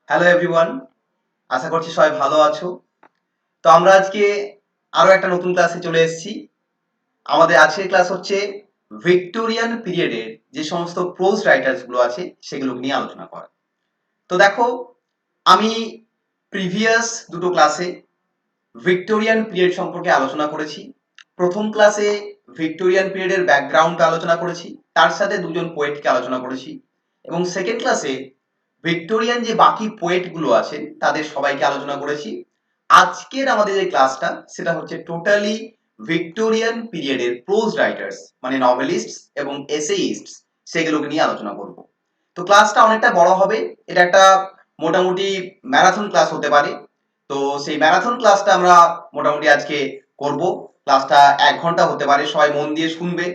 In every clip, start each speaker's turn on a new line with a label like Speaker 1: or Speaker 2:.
Speaker 1: Hello everyone, আশা করছি সবাই ভালো আছো। তো আমরা আজকে আরো একটা নতুন ক্লাসে চলে এসেছি। আমাদের আজকের ক্লাস হচ্ছে ভিক্টোরিয়ান পিরিয়ডের যে সমস্ত প্রোজ রাইটার্স গুলো আছে সেগুলো নিয়ে আলোচনা করা। তো দেখো, আমি প্রিভিয়াস দুটো ক্লাসে ভিক্টোরিয়ান পিরিয়ড সম্পর্কে আলোচনা করেছি। প্রথম ক্লাসে ভিক্টোরিয়ান পিরিয়ডের ব্যাকগ্রাউন্ড আলোচনা করেছি, তার সাথে দুজন পোয়েটকে আলোচনা করেছি, এবং সেকেন্ড ক্লাসে ভিক্টোরিয়ান যে বাকি পোয়েট গুলো আছেন তাদের সবাইকে আলোচনা করেছি। আজকের আমাদের যে ক্লাসটা সেটা হচ্ছে টোটালি ভিক্টোরিয়ান পিরিয়ডের প্রোজ রাইটার্স মানে নভেলিস্ট এবং এসেইস্ট সেগুলোকে নিয়ে আলোচনা করব। তো ক্লাসটা অনেকটা বড় হবে, এটা একটা মোটামুটি ম্যারাথন ক্লাস হতে পারে। তো সেই ম্যারাথন ক্লাসটা আমরা মোটামুটি আজকে করব। ক্লাসটা 1 ঘন্টা হতে পারে, সবাই মন দিয়ে শুনবে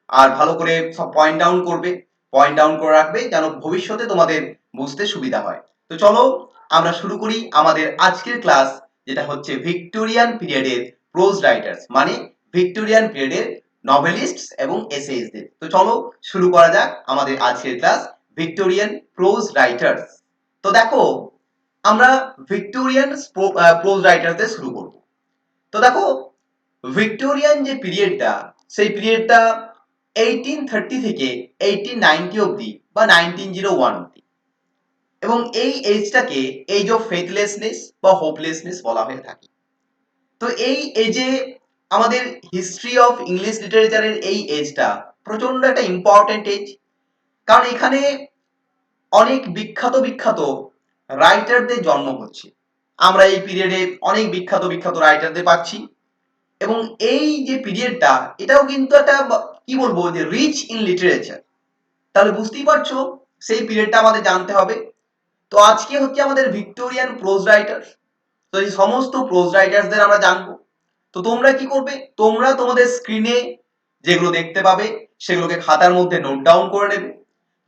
Speaker 1: আর ভালো করে সব পয়েন্ট ডাউন করবে, পয়েন্ট ডাউন করে রাখবে যেন ভবিষ্যতে তোমাদের বুঝতে সুবিধা হয়। তো চলো আমরা শুরু করি আমাদের আজকের ক্লাস, যেটা হচ্ছে ভিক্টোরিয়ান পিরিয়ডের প্রোজ রাইটার্স মানে ভিক্টোরিয়ান পিরিয়ডের নভেলিস্টস এবং এসেইস্টদের। তো চলো শুরু করা যাক আমাদের আজকের ক্লাস ভিক্টোরিয়ান প্রোজ রাইটার্স। তো দেখো, আমরা ভিক্টোরিয়ান প্রোজ রাইটারদের শুরু করব। তো দেখো, ভিক্টোরিয়ান যে পিরিয়ডটা সেই পিরিয়ডটা 1830 থেকে 1890 অবধি বা 1901 অবধি, এবং এই এজটাকে এজ অফ ফেথলেসনেস বা হোপলেসনেস বলা হয়ে থাকে। তো এই এজে আমাদের হিস্ট্রি অফ ইংলিশ লিটারেচারের এই এজটা প্রচন্ড একটা ইম্পর্টেন্ট এজ, কারণ এখানে অনেক বিখ্যাত বিখ্যাত রাইটারদের জন্ম হচ্ছে। আমরা এই পিরিয়ডে অনেক বিখ্যাত বিখ্যাত রাইটারদের পাচ্ছি, এবং এই যে পিরিয়ডটা এটাও কিন্তু একটা কি বলবো যে রিচ ইন লিটারেচার। তাহলে বুঝতেই পারছো সেই পিরিয়ডটা আমাদের জানতে হবে। তো আজকে হচ্ছে আমাদের ভিক্টোরিয়ান প্রোজ রাইটার। তো এই সমস্ত প্রোজ রাইটারদের আমরা জানবো। তো তোমরা কি করবে, তোমরা তোমাদের স্ক্রিনে যেগুলো দেখতে পাবে সেগুলোকে খাতার মধ্যে নোট ডাউন করে নেবে।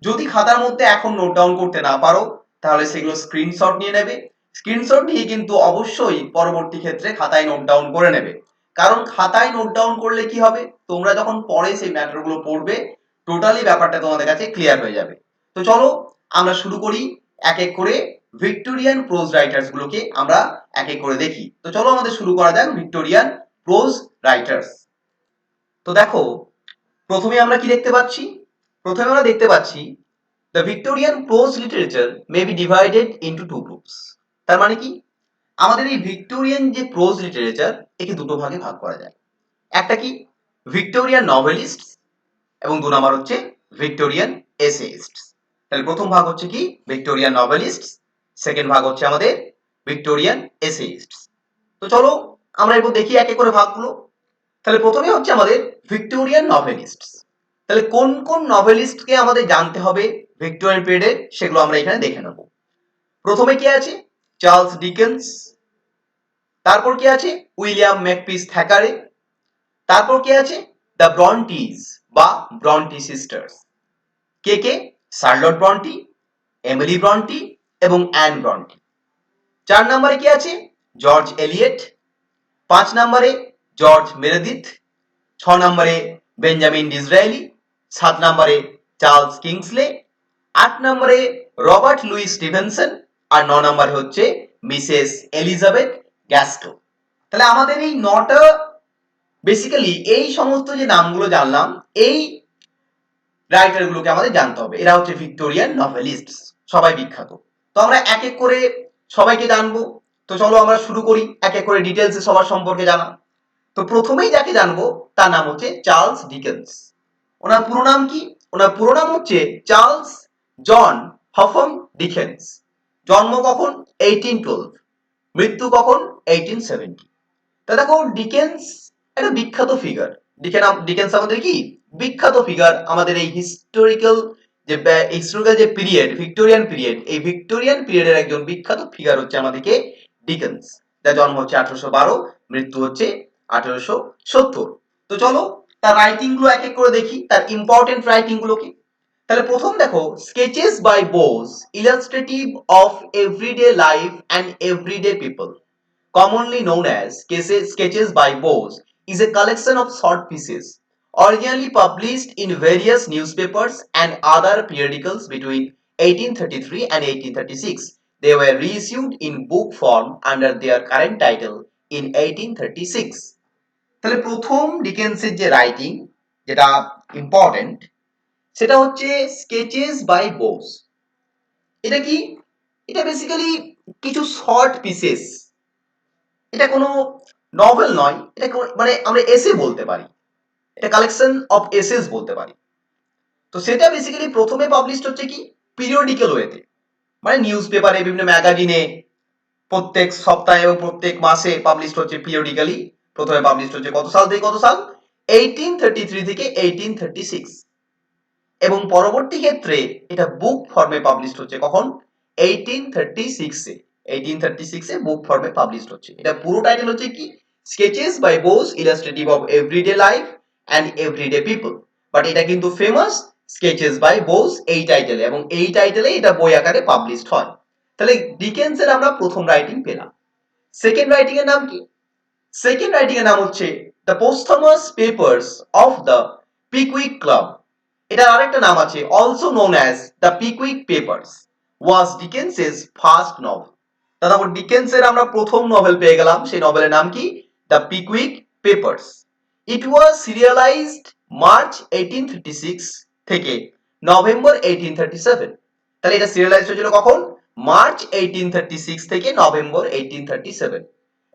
Speaker 1: যদি খাতার মধ্যে এখন নোট ডাউন করতে না পারো তাহলে সেগুলো স্ক্রিনশট নিয়ে নেবে। স্ক্রিনশট নিয়ে কিন্তু অবশ্যই পরবর্তী ক্ষেত্রে খাতায় নোট ডাউন করে নেবে, কারণ খাতায় নোট ডাউন করলে কি হবে, তোমরা যখন পরে সেই ম্যাটারগুলো পড়বে টোটালি ব্যাপারটা তোমাদের কাছে ক্লিয়ার হয়ে যাবে। তো চলো আমরা শুরু করি, এক এক করে ভিক্টোরিয়ান প্রোজ রাইটার্স গুলোকে আমরা এক এক করে দেখি। তো চলো আমাদের শুরু করা যাক ভিক্টোরিয়ান প্রোজ রাইটার্স। তো দেখো, প্রথমে আমরা কি দেখতে পাচ্ছি, প্রথমে আমরা দেখতে পাচ্ছি the Victorian prose literature may be divided into two groups. তার মানে কি, আমাদের এই ভিক্টোরিয়ান যে প্রোজ লিটারেচার একে দুটো ভাগে ভাগ করা যায়। একটা কি ভিক্টোরিয়ান নভেলিস্ট, এবং 2 নম্বর হচ্ছে ভিক্টোরিয়ান এসেইস্ট। তাহলে প্রথম ভাগ হচ্ছে কি ভিক্টোরিয়ান নভেলিস্ট, সেকেন্ড ভাগ হচ্ছে আমাদের ভিক্টোরিয়ান এসেইস্ট। তো চলো আমরা এরপর দেখি এক এক করে ভাগগুলো। তাহলে প্রথমে হচ্ছে আমাদের ভিক্টোরিয়ান নভেলিস্ট। তাহলে কোন কোন নভেলিস্টকে আমাদের জানতে হবে ভিক্টোরিয়ান পিরিয়ডে সেগুলো আমরা এখানে দেখে নেব। প্রথমে কি আছে, চার্লস ডিকেন্স। তারপর কি আছে, উইলিয়াম মেকপিস থ্যাকারে। তারপর কি আছে, দ্য ব্রন্টিজ বা ব্রন্টি সিস্টার্স। কে কে, শার্লট ব্রন্টি, এমিলি ব্রন্টি এবং অ্যান ব্রন্টি। 4 নম্বরে কি আছে, জর্জ এলিয়েট। 5 নম্বরে জর্জ মেরেদিথ। 6 নম্বরে বেঞ্জামিন ডিসরায়েলি। 7 নম্বরে চার্লস কিংসলে। 8 নম্বরে রবার্ট লুইস স্টিভেনসন। আর 9 নম্বরে হচ্ছে মিসেস এলিজাবেথ গ্যাস্টো। তাহলে আমাদের এই 9টা বেসিক্যালি এই সমস্ত যে নামগুলো জানলাম এই রাইটার গুলোকে আমাদের জানতে হবে, এরা হচ্ছে ভিক্টোরিয়ান নভেলিস্ট, সবাই বিখ্যাত। তো আমরা এক এক করে সবাইকে জানবো। তো চলো আমরা শুরু করি এক এক করে ডিটেলসে সবার সম্পর্কে জানা। তো প্রথমেই যাকে জানবো তার নাম হচ্ছে চার্লস ডিকেন্স। ওনার পুরো নাম কি, ওনার পুরো নাম হচ্ছে চার্লস জন হফম ডিকেন্স। জন্ম কখন, 1812, মৃত্যু কখন, 1870। তা দেখো ডিকেন্স একটা বিখ্যাত ফিগার। ডিকেন্স আমাদের কি বিখ্যাত ফিগার, আমাদের এই হিস্টোরিক্যাল যে পিরিয়ড ভিক্টোরিয়ান পিরিয়ড, এই ভিক্টোরিয়ান পিরিয়ডের একজন বিখ্যাত ফিগার হচ্ছে আমাদেরকে ডিকেন্স, যার জন্ম হচ্ছে 1812, মৃত্যু হচ্ছে 1870। তো চলো তার রাইটিং গুলো এক এক করে দেখি, তার ইম্পর্টেন্ট রাইটিং গুলো কি। তাহলে প্রথম দেখো, sketches by Boz illustrative of everyday life and everyday people, commonly known as Sketches by Bose, is a collection of short pieces originally published in various newspapers and other periodicals between 1833 and 1836. they were reissued in book form under their current title in 1836. তাহলে প্রথম ডিকেন্সের যে writing যেটা important সেটা হচ্ছে sketches by Bose. এটা কি? এটা basically কিছু শর্ট পিসেস, এটা কোনো নভেল নয়, এটা মানে আমরা এসে বলতে পারি, এটা কালেকশন অফ এসেস বলতে পারি। তো সেটা বেসিক্যালি প্রথমে পাবলিশড হচ্ছে কি পিরিয়ডিক্যাল ওয়েতে, মানে নিউজ পেপারে, বিভিন্ন ম্যাগাজিনে প্রত্যেক সপ্তাহে এবং প্রত্যেক মাসে পাবলিশড হচ্ছে পিরিয়ডিক্যালি। প্রথমে পাবলিশড হচ্ছে কত সাল থেকে কত সাল? 1833 থেকে 1836। এবং পরবর্তী ক্ষেত্রে এটা বুক ফর্মে পাবলিশড হচ্ছে কখন? 1836 এ। 1836 এ বুক ফর্মে পাবলিশড হচ্ছে। এটা পুরো টাইটেল হচ্ছে কি sketches by Boz illustrative of everyday life and everyday people. But এটা কিন্তু ফেমাস স্কেচেস বাই বোস এই টাইটেলে, এবং এই টাইটেলে এটা বই আকারে পাবলিশড হয়। তাহলে ডিকেন্সের আমরা প্রথম রাইটিং পেলাম। সেকেন্ড রাইটিং এর নাম কি? সেকেন্ড রাইটিং এর নাম হচ্ছে the posthumous papers of the Pickwick club. এটার আরেকটা নাম আছে also known as the Pickwick papers, was Dickens's first novel. তারপর ডিকেন্সের আমরা প্রথম নভেল পেয়ে গেলাম, সেই নভেলের নাম কি? The Pickwick papers. It was serialised March 1836 থেকে নভেম্বর 1837। তাহলে এটা সিরিয়ালাইজড হয়েছিল কখন? মার্চ 1836 থেকে নভেম্বর 1837,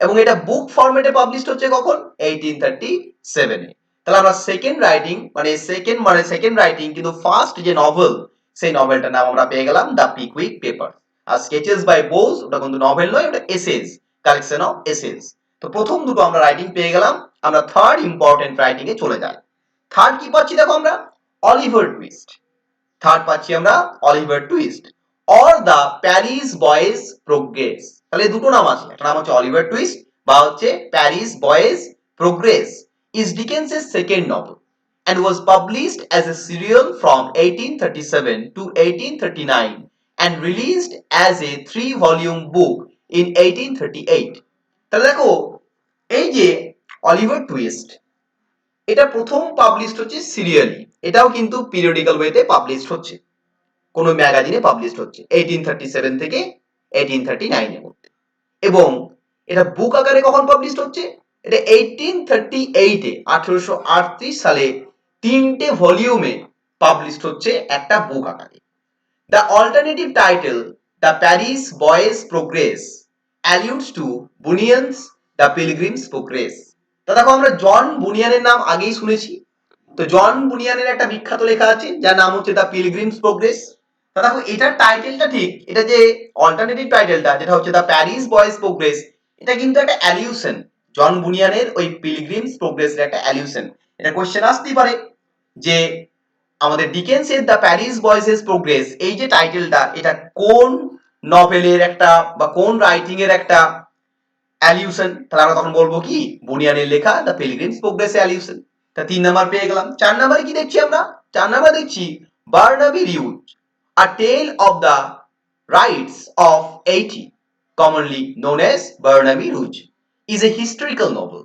Speaker 1: এবং এটা বুক ফরম্যাটে পাবলিশড হচ্ছে কখন? 1837 এ। তাহলে আমরা সেকেন্ড রাইটিং মানে সেকেন্ড রাইটিং কিন্তু ফার্স্ট যে নভেল, সেই নভেলটার নাম আমরা পেয়ে গেলাম দ্য পিকউইক পেপার। আর স্কেচেস বাই বোস ওটা কিন্তু নভেল নয়, ওটা এসেস, কালেকশন অফ এসেস। তো প্রথম দুটো আমরা রাইটিং পেয়ে গেলাম। আমরা থার্ড ইম্পর্টেন্ট রাইটিং এ চলে যাই। থার্ড কি পাচ্ছি দেখো আমরা? Oliver twist. থার্ড পাচ্ছি আমরা Oliver twist or the parish boy's progress. তাহলে দুটো নাম আছে, একটা নাম হচ্ছে অলিভার টুইস্ট বা হচ্ছে Paris boy's progress, is Dickens's second novel and was published as a serial from 1837 to 1839 and released as a 3-volume book in 1838. তাহলে দেখো এই যে অলিভার টুইস্ট, এটা প্রথম পাবলিশড হচ্ছে সিরিয়ালি, এটাও কিন্তু পিরিয়ডিক্যাল ওয়েতে পাবলিশড হচ্ছে, কোন ম্যাগাজিনে পাবলিশড হচ্ছে 1837 থেকে 1839 এর মধ্যে। এবং এটা বুক আকারে কখন পাবলিশড হচ্ছে? এটা 1838 এ 1838 সালে 3টে ভলিউমে পাবলিশড হচ্ছে একটা বুক আকারে। The alternative title the parish boy's progress alludes to Bunyan's the pilgrim's progress. তা দেখো আমরা জন বুনিয়ানের নাম আগেই শুনেছি। তো জন বুনিয়ানের একটা বিখ্যাত লেখা আছে যার নাম হচ্ছে দ্য পিলগ্রিমস প্রোগ্রেস। তা দেখো এটার টাইটেলটা ঠিক, এটা যে অল্টারনেটিভ টাইটেলটা যেটা হচ্ছে দ্য প্যারিস বয়েজ প্রোগ্রেস, এটা কিন্তু একটা অ্যালিউশন, জন বুনিয়ানের ওই পিলগ্রিমস প্রোগ্রেসের একটা অ্যালিউশন। এটা কোশ্চেন আসতেই পারে যে আমাদের ডিকেন্সের দ্য প্যারিস বয়েজেস প্রোগ্রেস এই যে টাইটেলটা, এটা কোন নভেলের একটা বা কোন রাইটিং এর একটা অ্যালিউশন? তাহলে আমরা তখন বলবো কি বুনিয়ানের লেখা দ্য পিলগ্রিমস প্রোগ্রেস অ্যালিউশন। তা 3 নাম্বার পেয়ে গেলাম। 4 নাম্বারে কি দেখছি আমরা? 4 নাম্বার দেখছি Barnaby Rudge a tale of the riots of 80, commonly known as Barnaby Rudge, is a historical novel.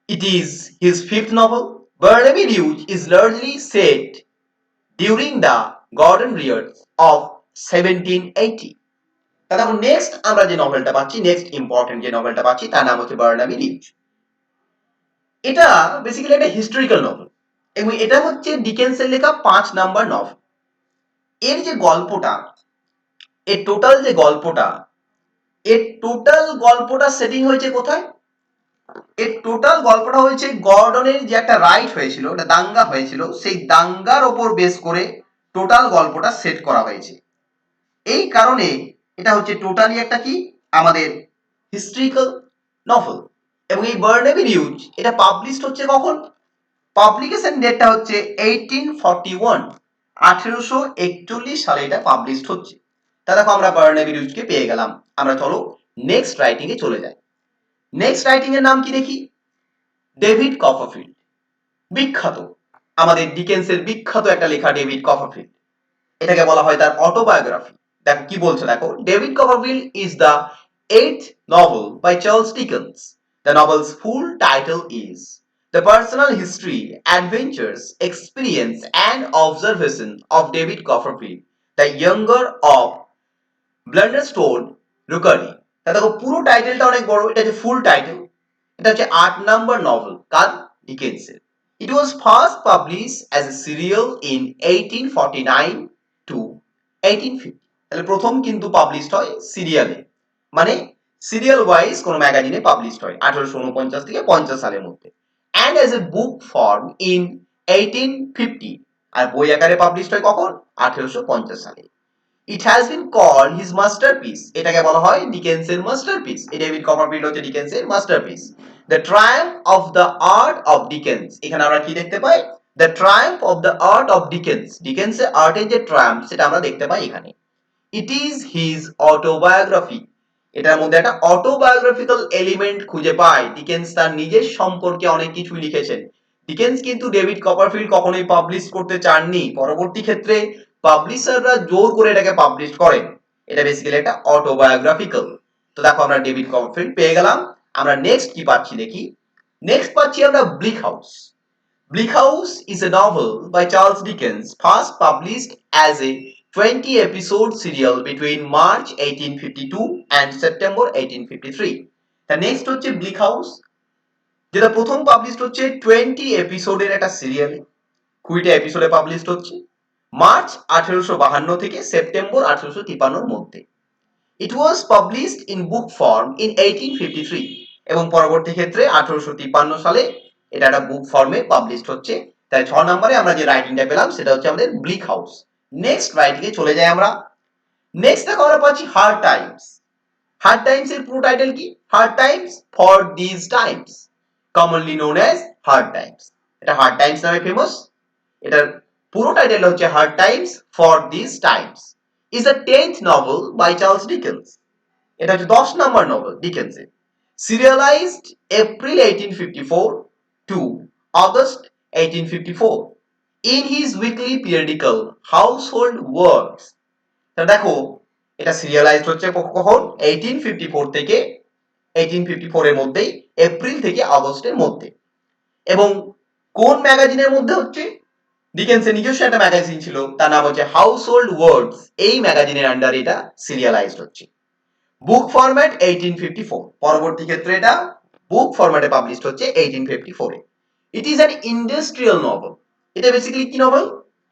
Speaker 1: It is his fifth novel. Barnaby Rudge is largely set during the golden years of 1780. তাহলে next আমরা যে নভেলটা পাচ্ছি, next important যে নভেলটা পাচ্ছি তার নাম হচ্ছে Bernabéu reuse. এটা বেসিক্যালি একটা হিস্টোরিক্যাল নভেল এবং এটা হচ্ছে ডিকেন্সের লেখা 5 নাম্বার নভেল। এর যে গল্পটা, এর টোটাল যে গল্পটা, এর টোটাল গল্পটা সেটিং হয়েছে কোথায়? এর টোটাল গল্পটা হয়েছে গর্ডনের যে একটা রাইট হয়েছিল, একটা দাঙ্গা হয়েছিল, সেই দাঙ্গার ওপর বেস করে টোটাল গল্পটা সেট করা হয়েছে। এই কারণে এটা হচ্ছে টোটালি একটা কি আমাদের হিস্ট্রিক্যাল নভেল। এবং এই বার্নাবি রিউজ এটা পাবলিশড হচ্ছে কখন? পাবলিকেশন ডেটটা হচ্ছে 1841, 1841 সালে এটা পাবলিশড হচ্ছে। তা দেখো আমরা বার্নাবি রিউজকে পেয়ে গেলাম। আমরা চলো নেক্সট রাইটিং এ চলে যাই। নেক্সট রাইটিং এর নাম কি দেখি? David Copperfield. বিখ্যাত আমাদের ডিকেন্সের বিখ্যাত একটা লেখা ডেভিড কপারফিল্ড, এটাকে বলা হয় তার অটোবায়োগ্রাফি। দেখো কি বলছে, দেখো David Copperfield is the 8th novel by Charles Dickens. The novel's full title is The Personal History, Adventures, Experience and Observation of David Copperfield, the younger of Blunderstone Rookery. তা দেখো পুরো টাইটেলটা অনেক বড়, এটা হচ্ছে ফুল টাইটেল। এটা হচ্ছে 8 নম্বর নভেল কার, ডিকেন্সের। It was first publish as a serial in 1849 to 1850। তাহলে প্রথম কিন্তু পাবলিশড হয় সিরিয়ালে, মানে সিরিয়াল ওয়াইজ কোন ম্যাগাজিনে পাবলিশড হয় 1849 থেকে 50 সালের মধ্যে। And as a book form in 1850। আর বই আকারে পাবলিশড হয় কখন, 1850 সালে। It has been called his masterpiece, এটাকে বলা হয় ডিকেন্সের মাস্টারপিস। এই ডেভিড কপারফিল্ড হচ্ছে ডিকেন্সের masterpiece. The triumph of the art of Dickens, এখানে আমরা কি দেখতে পাই, the triumph of the art of Dickens, ডিকেন্সের আর্টের যে ট্রায়াম্ফ সেটা আমরা দেখতে পাই এখানে। ইট ইজ হিজ অটোবায়োগ্রাফি, এটার মধ্যে একটা অটোবায়োগ্রাফিক্যাল এলিমেন্ট খুঁজে পাই। ডিকেন্স তার নিজের সম্পর্কে অনেক কিছু লিখেছেন। ডিকেন্স কিন্তু ডেভিড কপারফিল্ড কখনোই পাবলিশ করতে চাননি, পরবর্তী ক্ষেত্রে পাবলিশাররা জোর করে এটাকে পাবলিশ করেন। এটা বেসিক্যালি একটা অটোবায়োগ্রাফিক্যাল। তো দেখো আমরা ডেভিড কপারফিল্ড পেয়ে গেলাম। আমরা নেক্সট কি পাচ্ছি দেখি। নেক্সট পাচ্ছি আমরা bleak house. Bleak House is a novel by Charles Dickens, first published as a 20-episode serial between March 1852 and September 1853. The next হচ্ছে Bleak House, যেটা প্রথম পাবলিশড হচ্ছে 20 এপিসোডের একটা সিরিয়ালে, 20টা এপিসোডে পাবলিশড হচ্ছে মার্চ 1852 থেকে সেপ্টেম্বর 1853 মধ্যে। It was published in book form in 1853, এবং পরবর্তী ক্ষেত্রে 1853 সালে এটা একটা বুক ফর্মে পাবলিশড হচ্ছে। তাই 6 নম্বরে আমরা যে রাইটিংটা পেলাম সেটা হচ্ছে আমাদের ব্লিক হাউস। নেক্সট রাইটিং এ চলে যাই আমরা। নেক্সট দেখো আমরা পাচ্ছি হার্ড টাইমস। হার্ড টাইমস এর পুরো টাইটেল কি, hard times for this times, commonly known as hard times. এটা হার্ড টাইমস নামে ফেমাস। এটার পুরো টাইটেল হচ্ছে hard times for this times, is the 10th novel by Charles Dickens। এটা হচ্ছে 10 নম্বর নভেল ডিকেন্সের। Serialized April 1854 to August 1854 in his weekly periodical Household Words. তা দেখো এটা সিরিয়ালাইজড হচ্ছে কখন, 1854 থেকে 1854 এর মধ্যেই, এপ্রিল থেকে আগস্টের মধ্যে। এবং কোন ম্যাগাজিনের মধ্যে হচ্ছে, ডিকেন্সের নিজস্ব একটা ম্যাগাজিন ছিল, তার নাম হচ্ছে হাউসহোল্ড ওয়ার্ডস। এই ম্যাগাজিনের আন্ডারে এটা সিরিয়ালাইজড হচ্ছে। বুক ফরম্যাট 1854, পরবর্তী ক্ষেত্রে এটা বুক ফরম্যাটে পাবলিশড হচ্ছে 1854 এ। It is an industrial novel. এটা বেসিক্যালি কি নভেল,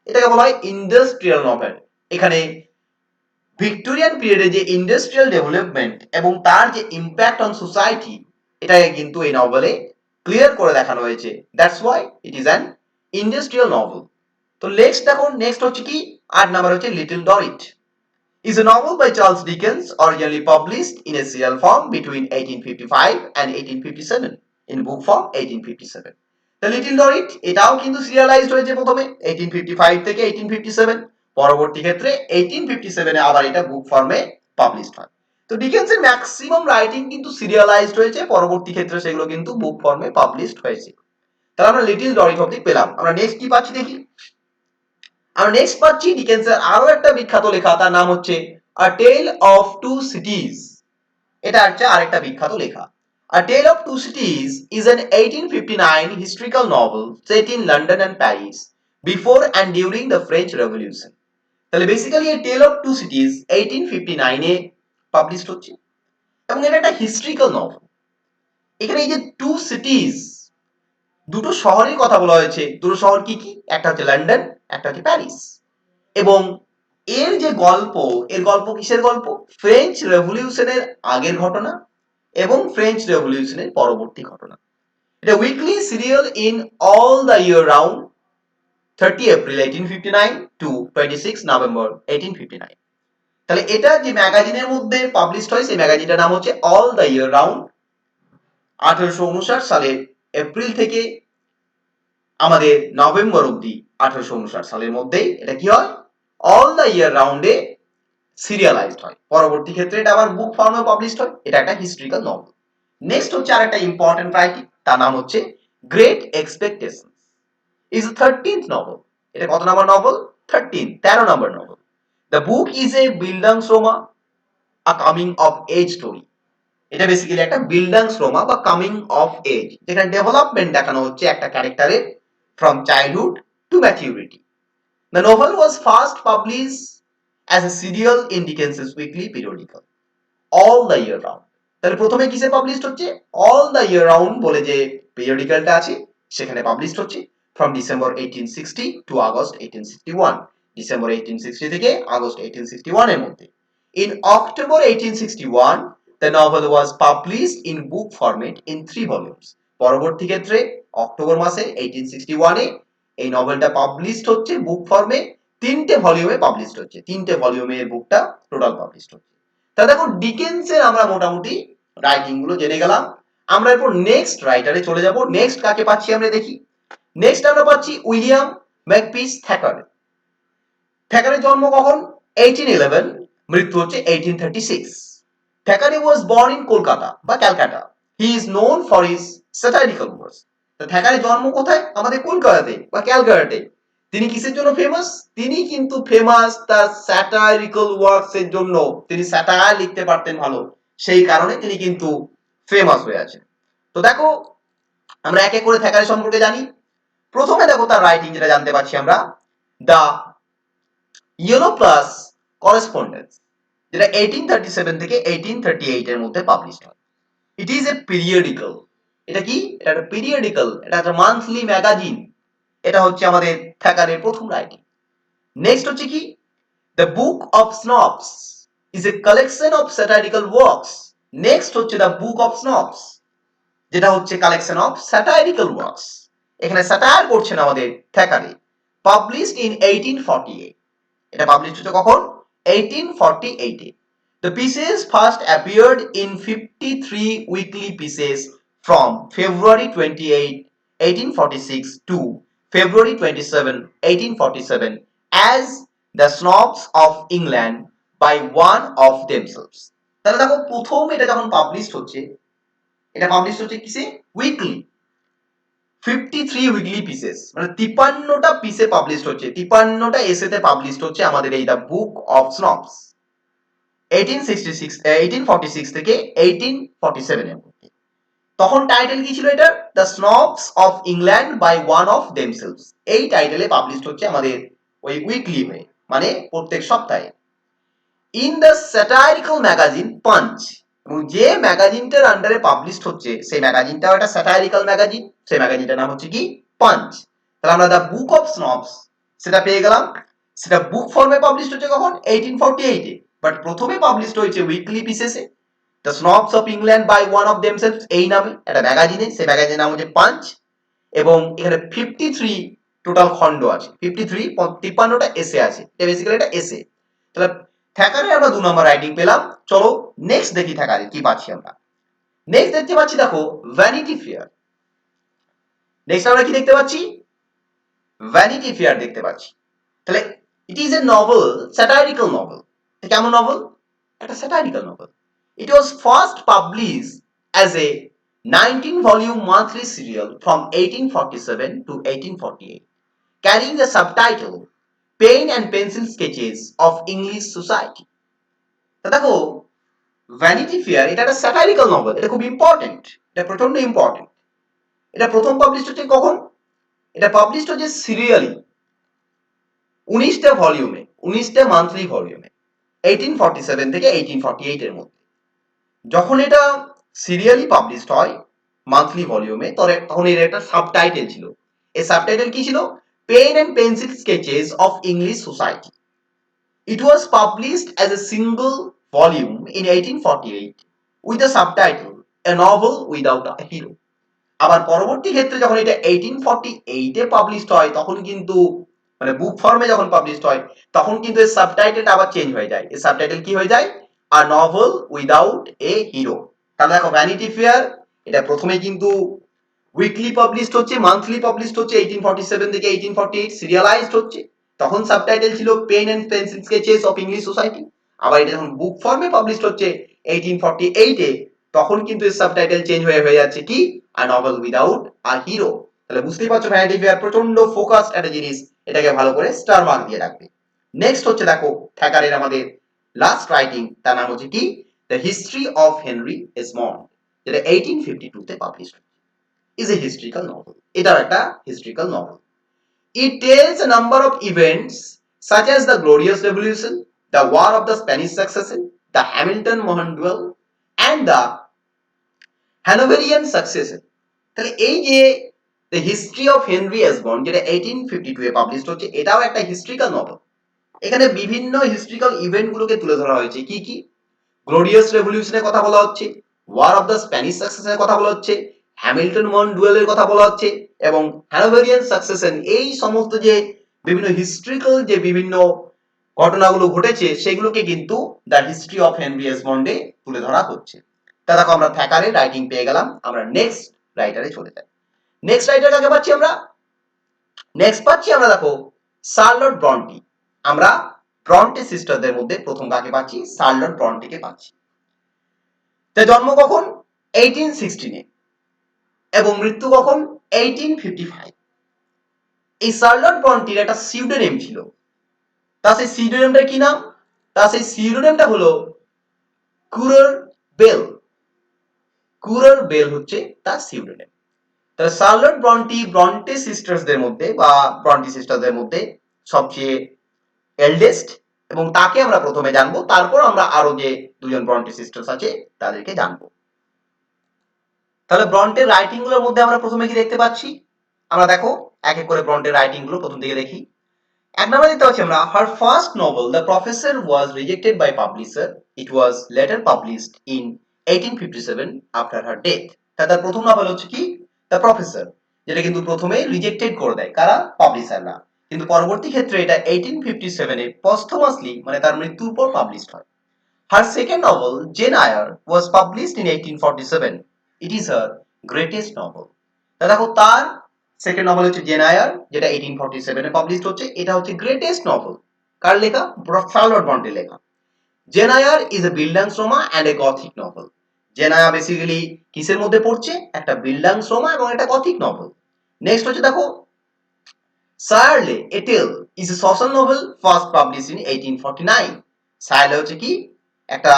Speaker 1: এটাকে বলা হয় ইন্ডাস্ট্রিয়াল নভেল। এখানে ভিক্টোরিয়ান পিরিয়ডে যে ইন্ডাস্ট্রিয়াল ডেভেলপমেন্ট এবং তার যে ইম্প্যাক্ট অন সোসাইটি, এটাকে কিন্তু এই নভেলে ক্লিয়ার করে দেখানো হয়েছে। That's why it is an industrial novel. তো নেক্সট দেখো, নেক্সট হচ্ছে কি, 8 নাম্বার হচ্ছে little Dorit. Is a novel by Charles Dickens, originally published in a serial form between 1855 and 1857, in book form 1857. The Little Dorrit এটাও কিন্তু serialised হয়েছে প্রথমে 1855 থেকে 1857, পরবর্তী ক্ষেত্রে 1857 এ আবার এটা বুক ফর্মে পাবলিশড হয়। তো ডিকেন্সের ম্যাক্সিমাম রাইটিং কিন্তু সিরিয়ালাইজড হয়েছে, পরবর্তী ক্ষেত্রে সেগুলো কিন্তু বুক ফর্মে পাবলিশড হয়েছে। তাহলে আমরা লিটল ডরিট অবধি পেলাম। আমরা নেক্সট কি পাচ্ছি দেখি। আমরা নেক্সট পাচ্ছি ডিকেন্সের আরো একটা বিখ্যাত লেখা, তার নাম হচ্ছে আ টেল অফ টু সিটিজ। এটা হচ্ছে আরেকটা বিখ্যাত লেখা। A Tale of Two Cities is an 1859 historical novel set in London and Paris before and during the French Revolution. তাহলে basically A Tale of Two Cities 1859 এ পাবলিশড হচ্ছে, এবং এটা একটা হিস্ট্রিক্যাল নভেল। এখানে এই যে টু সিটিজ, দুটো শহরের কথা বলা হয়েছে। দুটো শহর কি কি, একটা হচ্ছে লন্ডন, একটা হচ্ছে প্যারিস। এবং এর যে গল্প, এর গল্প কিসের গল্প, ফ্রেঞ্চ রেভলিউশনের আগের ঘটনা এবং ফ্রেঞ্চ রেভলিউশনের পরবর্তী ঘটনা। এটা weekly serial in all the year round 30 April 1859 to 26 November 1859। তাহলে এটা যে ম্যাগাজিনের মধ্যে পাবলিশড হয়, সেই ম্যাগাজিনটার নাম হচ্ছে অল দ্য ইয়ার রাউন্ড। 1859 সালের এপ্রিল থেকে আমাদের নভেম্বর অবধি 1859 সালের মধ্যেই এটা কি হয়, অল দ্য ইয়ার রাউন্ডে সিরিয়ালাইজড হয়। পরবর্তী ক্ষেত্রে এটা আবার বুক ফর্মে পাবলিশড হয়। এটা একটা হিস্ট্রিক্যাল নভেল। নেক্সট হচ্ছে আরেকটা ইম্পর্টেন্ট রাইটিং, তার নাম হচ্ছে great expectations, is 13th novel. এটা কত নম্বর নভেল, 13 নম্বর novel. The book is a bildungsroman, a coming of age story. এটা বেসিক্যালি একটা বিল্ডাংসরোমা বা কামিং অফ এজ, যেখানে ডেভেলপমেন্ট দেখানো হচ্ছে একটা ক্যারেক্টারের from childhood to maturity. The novel was first published as a serial in Dickens's weekly periodical all the year round। তাহলে প্রথমে কিসে পাবলিশড হচ্ছে? অল দ্য ইয়ার রাউন্ড বলে যে পিরিয়ডিক্যালটা আছে সেখানে পাবলিশড হচ্ছে from December 1860 to August 1861। December 1860 থেকে আগস্ট 1861 এর মধ্যে। In October 1861 the novel was published in book format in 3 volumes। পরবর্তী ক্ষেত্রে অক্টোবর মাসে 1861 এ এই নভেলটা পাবলিশড হচ্ছে বুক ফর্মে, 3টে ভলিউমে পাবলিশড হচ্ছে, 3টে ভলিউমের বুকটা টোটাল পাবলিশড হচ্ছে। তাহলে দেখো ডিকেন্সের আমরা মোটামুটি রাইটিং গুলো জেনে গেলাম। আমরা এরপর নেক্সট রাইটারে চলে যাব। নেক্সট কাকে পাচ্ছি আমরা দেখি। নেক্সট আমরা পাচ্ছি উইলিয়াম ম্যাকপিস থ্যাকার। থ্যাকারের জন্ম কখন? 1811, মৃত্যু হচ্ছে 1836। Thackeray was born in Kolkata বা Calcutta. He is known for his satirical works. থ্যাকারের জন্ম কোথায়? আমাদের কলকাতাতে বা ক্যালকাটাতে। তিনি কিসের জন্য ফেমাস? তিনি কিন্তু ফেমাস তার স্যাটারিক্যাল ওয়ার্কস এর জন্য। তিনি স্যাটায়ার লিখতে পারতেন ভালো, সেই কারণে তিনি কিন্তু ফেমাস হয়ে আছেন। তো দেখো আমরা এক এক করে থ্যাকারের সম্পর্কে জানি। প্রথমে দেখো তার রাইটিং যেটা জানতে পারছি আমরা, দ্য ইয়েলো প্লাস করেসপন্ডেন্স, যেটা 1837 থেকে 1838 এর মধ্যে পাবলিশ হয়। ইট ইজ এ পিরিয়ডিক্যাল। এটা কি? এটা একটা পিরিয়ডিক্যাল, এটা একটা মান্থলি ম্যাগাজিন। এটা হচ্ছে আমাদের থ্যাকারের প্রথম রাইটিং। নেক্সট হচ্ছে কি? The book of snobs is a collection of satirical works. Next হচ্ছে দ্য বুক অফ স্নবস, যেটা হচ্ছে কালেকশন অফ স্যাটারিক্যাল ওয়ার্কস। এখানে স্যাটায়ার করছেন আমাদের থ্যাকারে। Published in 1848। এটা পাবলিশ হচ্ছে কখন? 1848 এ। The pieces first appeared in 53 weekly pieces from February 28, 1846 to February 27, 1847 as the snobs of England by one of themselves। তাহলে দেখো প্রথম এটা যখন পাবলিশ হচ্ছে, এটা পাবলিশ হচ্ছে কিসে? উইকলি। 53 উইকলি পিসেস, মানে 53টা পিসে পাবলিশড হচ্ছে, 53টা এসেতে পাবলিশড হচ্ছে আমাদের এই দ্য বুক অফ স্নবস 1846 থেকে 1847 এর মধ্যে। তখন টাইটেল কি ছিল এটা? The snobs of England by one of themselves. এই টাইটেলে পাবলিশড হচ্ছে আমাদের ওই উইকলি হয়ে, মানে প্রত্যেক সপ্তাহে। In the satirical magazine punch, এবং যে ম্যাগাজিনটার আন্ডারে পাবলিশড হচ্ছে সেই ম্যাগাজিনটাও একটা স্যাটারিক্যাল ম্যাগাজিন, সেই ম্যাগাজিনটার নাম হচ্ছে কি? পাঞ্চ। তাহলে আমরা দ্য বুক অফ স্নবস সেটা পেয়ে গেলাম। সেটা বুক ফর্মে পাবলিশড হচ্ছে কখন? 1848 এ, বাট প্রথমে পাবলিশড হয়েছে উইকলি পিসেসে। The snobs of England by one of themselves এই নামে একটা ম্যাগাজিনে, সেই ম্যাগাজিনের নাম হচ্ছে পাঞ্চ। এবং এখানে 53 টোটাল খণ্ড আছে, 53টা এসে আছে, এটা বেসিক্যালি একটা এসে। তাহলে থ্যাকারে আমরা 2 নম্বর রাইটিং পেলাম। চলো নেক্সট দেখি থ্যাকারে কি পাচ্ছি আমরা। নেক্সট দেখতে পাচ্ছি দেখো ভ্যানিটি ফেয়ার। নেক্সট আমরা কি দেখতে পাচ্ছি? ভ্যানিটি ফেয়ার দেখতে পাচ্ছি। তাহলে it is a novel, satirical novel. কেমন নভেল? একটা satirical novel. It was first published as a 19 volume monthly serial from 1847 to 1848 carrying the subtitle Pen and Pencil Sketches of English Society। তা দেখো Vanity Fair এটা একটা satirical novel, এটা খুব important, এটা প্রচন্ড ইম্পর্টেন্ট। এটা প্রথম পাবলিশ হচ্ছে কখন? এটা পাবলিশ হচ্ছে সিরিয়ালি 19টা ভলিউমে, 19টা মান্থলি ভলিউমে 1847 থেকে 1848 এর মধ্যে। যখন এটা সিরিয়ালি পাবলিশড হয় মান্থলি ভলিউমে, তখন এর একটা সাবটাইটেল ছিল। এই সাবটাইটেল কি ছিল? Pen and pencil sketches of English society. It was published as a single volume in 1848 with the subtitle A Novel Without a Hero। আবার পরবর্তী ক্ষেত্রে যখন এটা 1848 এ পাবলিশড হয় তখন কিন্তু, মানে বুক ফর্মে যখন পাবলিশড হয় তখন কিন্তু এর সাবটাইটেলটা আবার চেঞ্জ হয়ে যায়। এর সাবটাইটেল কি হয়ে যায়? A novel without a hero. তাহলে দেখো ভ্যানিটি ফেয়ার এটা প্রথমে কিন্তু উইকলি পাবলিশড হচ্ছে, মান্থলি পাবলিশড হচ্ছে 1847 থেকে 1848, সিরিয়ালাইজড হচ্ছে। তখন সাবটাইটেল ছিল pen and pencil sketches of English society. আবার এটা যখন বুক ফর্মে পাবলিশড হচ্ছে 1848 এ, তখন কিন্তু এর সাবটাইটেল চেঞ্জ হয়ে যাচ্ছে কি? আ নভেল উইদাউট আ হিরো। তাহলে বুঝতেই পারছো ভ্যানিটি ফেয়ার প্রচন্ড ফোকাসড একটা জিনিস, এটাকে ভালো করে স্টার মার্ক দিয়ে রাখবে। নেক্সট হচ্ছে দেখো থ্যাকারের আমাদের লাস্ট রাইটিং, তার নাম হচ্ছে কি? দ্য হিস্ট্রি অফ হেনরি এসমন্ড, যেটা 1852 তে published is a historical novel। এটাও একটা historical novel। It tells a number of events such as the Glorious Revolution, the war of the Spanish succession, the Hamilton Mohun duel and the Hanoverian succession. তাহলে এই যে the history of Henry এসবর্ন, যেটা 1852 এ publish হচ্ছে, এটাও একটা historical novel. এখানে বিভিন্ন হিস্ট্রিক্যাল ইভেন্ট গুলোকে তুলে ধরা হয়েছে। কি কি? গ্লোরিয়াস রেভলিউশনের কথা বলা হচ্ছে, ওয়ার অফ দ্য স্প্যানিশ সাকসেশনের কথা বলা হচ্ছে, হ্যামিল্টন-মোহন ডুয়েলের কথা বলা হচ্ছে এবং হ্যানোভেরিয়ান সাকসেশন। এই সমস্ত যে বিভিন্ন হিস্ট্রিক্যাল যে বিভিন্ন ঘটনাগুলো ঘটেছে সেগুলোকে কিন্তু দ্য হিস্ট্রি অফ হেনরি এসবন্ডে তুলে ধরা হচ্ছে। তা দেখো আমরা থ্যাকারের রাইটিং পেয়ে গেলাম, আমরা নেক্সট রাইটারে চলে যাই। নেক্সট রাইটার কাকে পাচ্ছি আমরা? নেক্সট পাচ্ছি আমরা দেখো শার্লট ব্রন্টি। আমরা ব্রন্টে সিস্টারদের মধ্যে প্রথম কাকে পাচ্ছি? শার্লট ব্রন্টিকে পাচ্ছি। তার জন্ম কখন? 1816 এবং মৃত্যু কখন? 1855। এই শার্লট ব্রন্টির একটা সিউডোনেম ছিল। তার সেই সিউডোনেমটা কি নাম? তার সেই সিউডোনেমটা হলো কুরর বেল। কুরর বেল হচ্ছে তার সিউডোনেম। তাহলে শার্লট ব্রন্টি ব্রন্টে সিস্টার্সদের মধ্যে বা ব্রন্টি সিস্টারদের মধ্যে সবচেয়ে এল্ডেস্ট এবং তাকে আমরা প্রথমে জানবো, তারপর আমরা আরো যে দুজন ব্রন্টি সিস্টার্স আছে তাদেরকে জানবো। তাহলে ব্রন্টের রাইটিং গুলোর মধ্যে আমরা প্রথমে কি দেখতে পাচ্ছি? আমরা দেখো এক এক করে ব্রন্টের রাইটিং গুলো প্রথম দিকে দেখি। এক নম্বরে দেখতে পাচ্ছি আমরা her first novel The Professor was rejected by publisher. It was later published in 1857 after her death. তার প্রথম নভেল হচ্ছে কি? দ্য প্রফেসর, যেটা কিন্তু প্রথমে রিজেক্টেড করে দেয় কারা? পাবলিশাররা। কিন্তু পরবর্তী ক্ষেত্রে এটা 1857 এ পস্থমাসলি মানে তার মৃত্যুর পর পাবলিশড হয়। Her second novel Jane Eyre was published in 1847. It is her greatest novel. দেখো তার সেকেন্ড নভেল হচ্ছে জেন আয়ার, যেটা 1847 এ পাবলিশড হচ্ছে। এটা হচ্ছে গ্রেটেস্ট নভেল। কার লেখা? শার্লট ব্রন্টির লেখা। Jane Eyre is a bildungsroman and a gothic novel. Jane Eyre basically কিসের মধ্যে পড়ছে? একটা বিল্ডাংসরোমা এবং একটা গথিক নভেল। নেক্সট হচ্ছে দেখো Shirley a tale is a social novel first published in 1849। Shirley হচ্ছে কি? একটা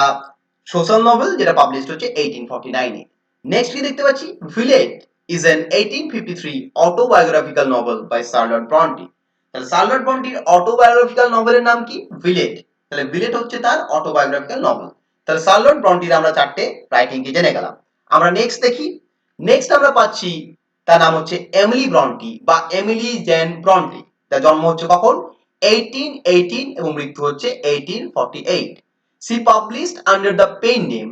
Speaker 1: সোশ্যাল নভেল যেটা পাবলিশড হচ্ছে 1849 এ। নেক্সট কি দেখতে পাচ্ছি? ভিলেট is an 1853 autobiographical novel by Charlotte Bronte. তাহলে শার্লট ব্রন্টির অটোবায়োগ্রাফিক্যাল নভেলের নাম কি? ভিলেট। তাহলে ভিলেট হচ্ছে তার অটোবায়োগ্রাফিক্যাল নভেল। তাহলে শার্লট ব্রন্টির আমরা চারটে রাইটিং কি জেনে গেলাম। আমরা নেক্সট দেখি। নেক্সট আমরা পাচ্ছি তার নাম হচ্ছে এমিলি ব্রন্টি বা এমিলি জেন ব্রন্টি। তার জন্ম হচ্ছে কখন? 1818 এবং মৃত্যু হচ্ছে 1848। She published under the pen name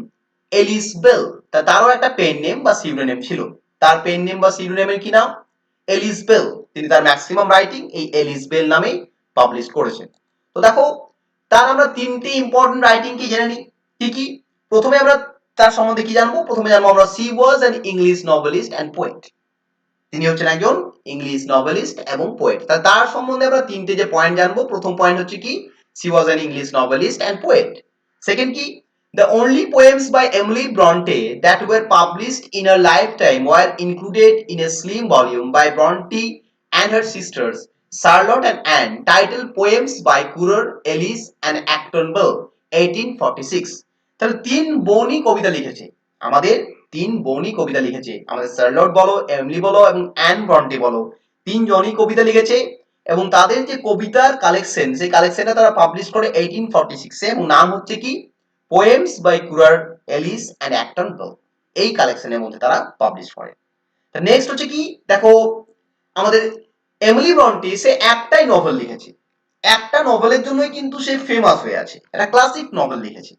Speaker 1: Ellis Bell. তারও একটা পেন নেম বা সিউডোনেম ছিল। তার পেন নেম বা সিউডোনেমের কি নাম? Ellis Bell. তিনি তার ম্যাক্সিমাম রাইটিং এই এলিস বেল নামেই পাবলিশ করেছেন। তো দেখো তার আমরা তিনটি ইম্পর্টেন্ট রাইটিং কি জেনে নিই। কি কি? প্রথমে আমরা তার সম্বন্ধে কি জানবো? প্রথমে জানবো আমরা C was an English novelist and poet. তিনি হচ্ছেন একজন ইংলিশ নভেলিস্ট এবং পোয়েট। তার সম্বন্ধে আমরা তিনটে যে পয়েন্ট জানবো। প্রথম পয়েন্ট হচ্ছে কি? C was an English novelist and poet. Second কি? The only poems by Emily Bronte that were published in her lifetime were included in a slim volume by Bronte and her sisters Charlotte and Anne titled Poems by Currer, Ellis and Acton Bell 1846. তাহলে তিন বোনই কবিতা লিখেছে। আমাদের তিন বোনই কবিতা লিখেছে। আমাদের Charlotte বলো, Emily বলো এবং অ্যান ব্রন্টি বলো, তিনজনই কবিতা লিখেছে এবং তাদের যে কবিতার কালেকশন, সেই কালেকশনটা তারা পাবলিশ করে 1846 এ এবং নাম হচ্ছে কি? Poems by Currer, Ellis and Acton Bell. এই কালেকশনের মধ্যে তারা পাবলিশ করে। নেক্সট হচ্ছে কি? দেখো আমাদের এমিলি ব্রন্টি সে একটাই নভেল লিখেছে। একটা নভেলের জন্যই কিন্তু সে ফেমাস হয়ে আছে। একটা ক্লাসিক নভেল লিখেছে।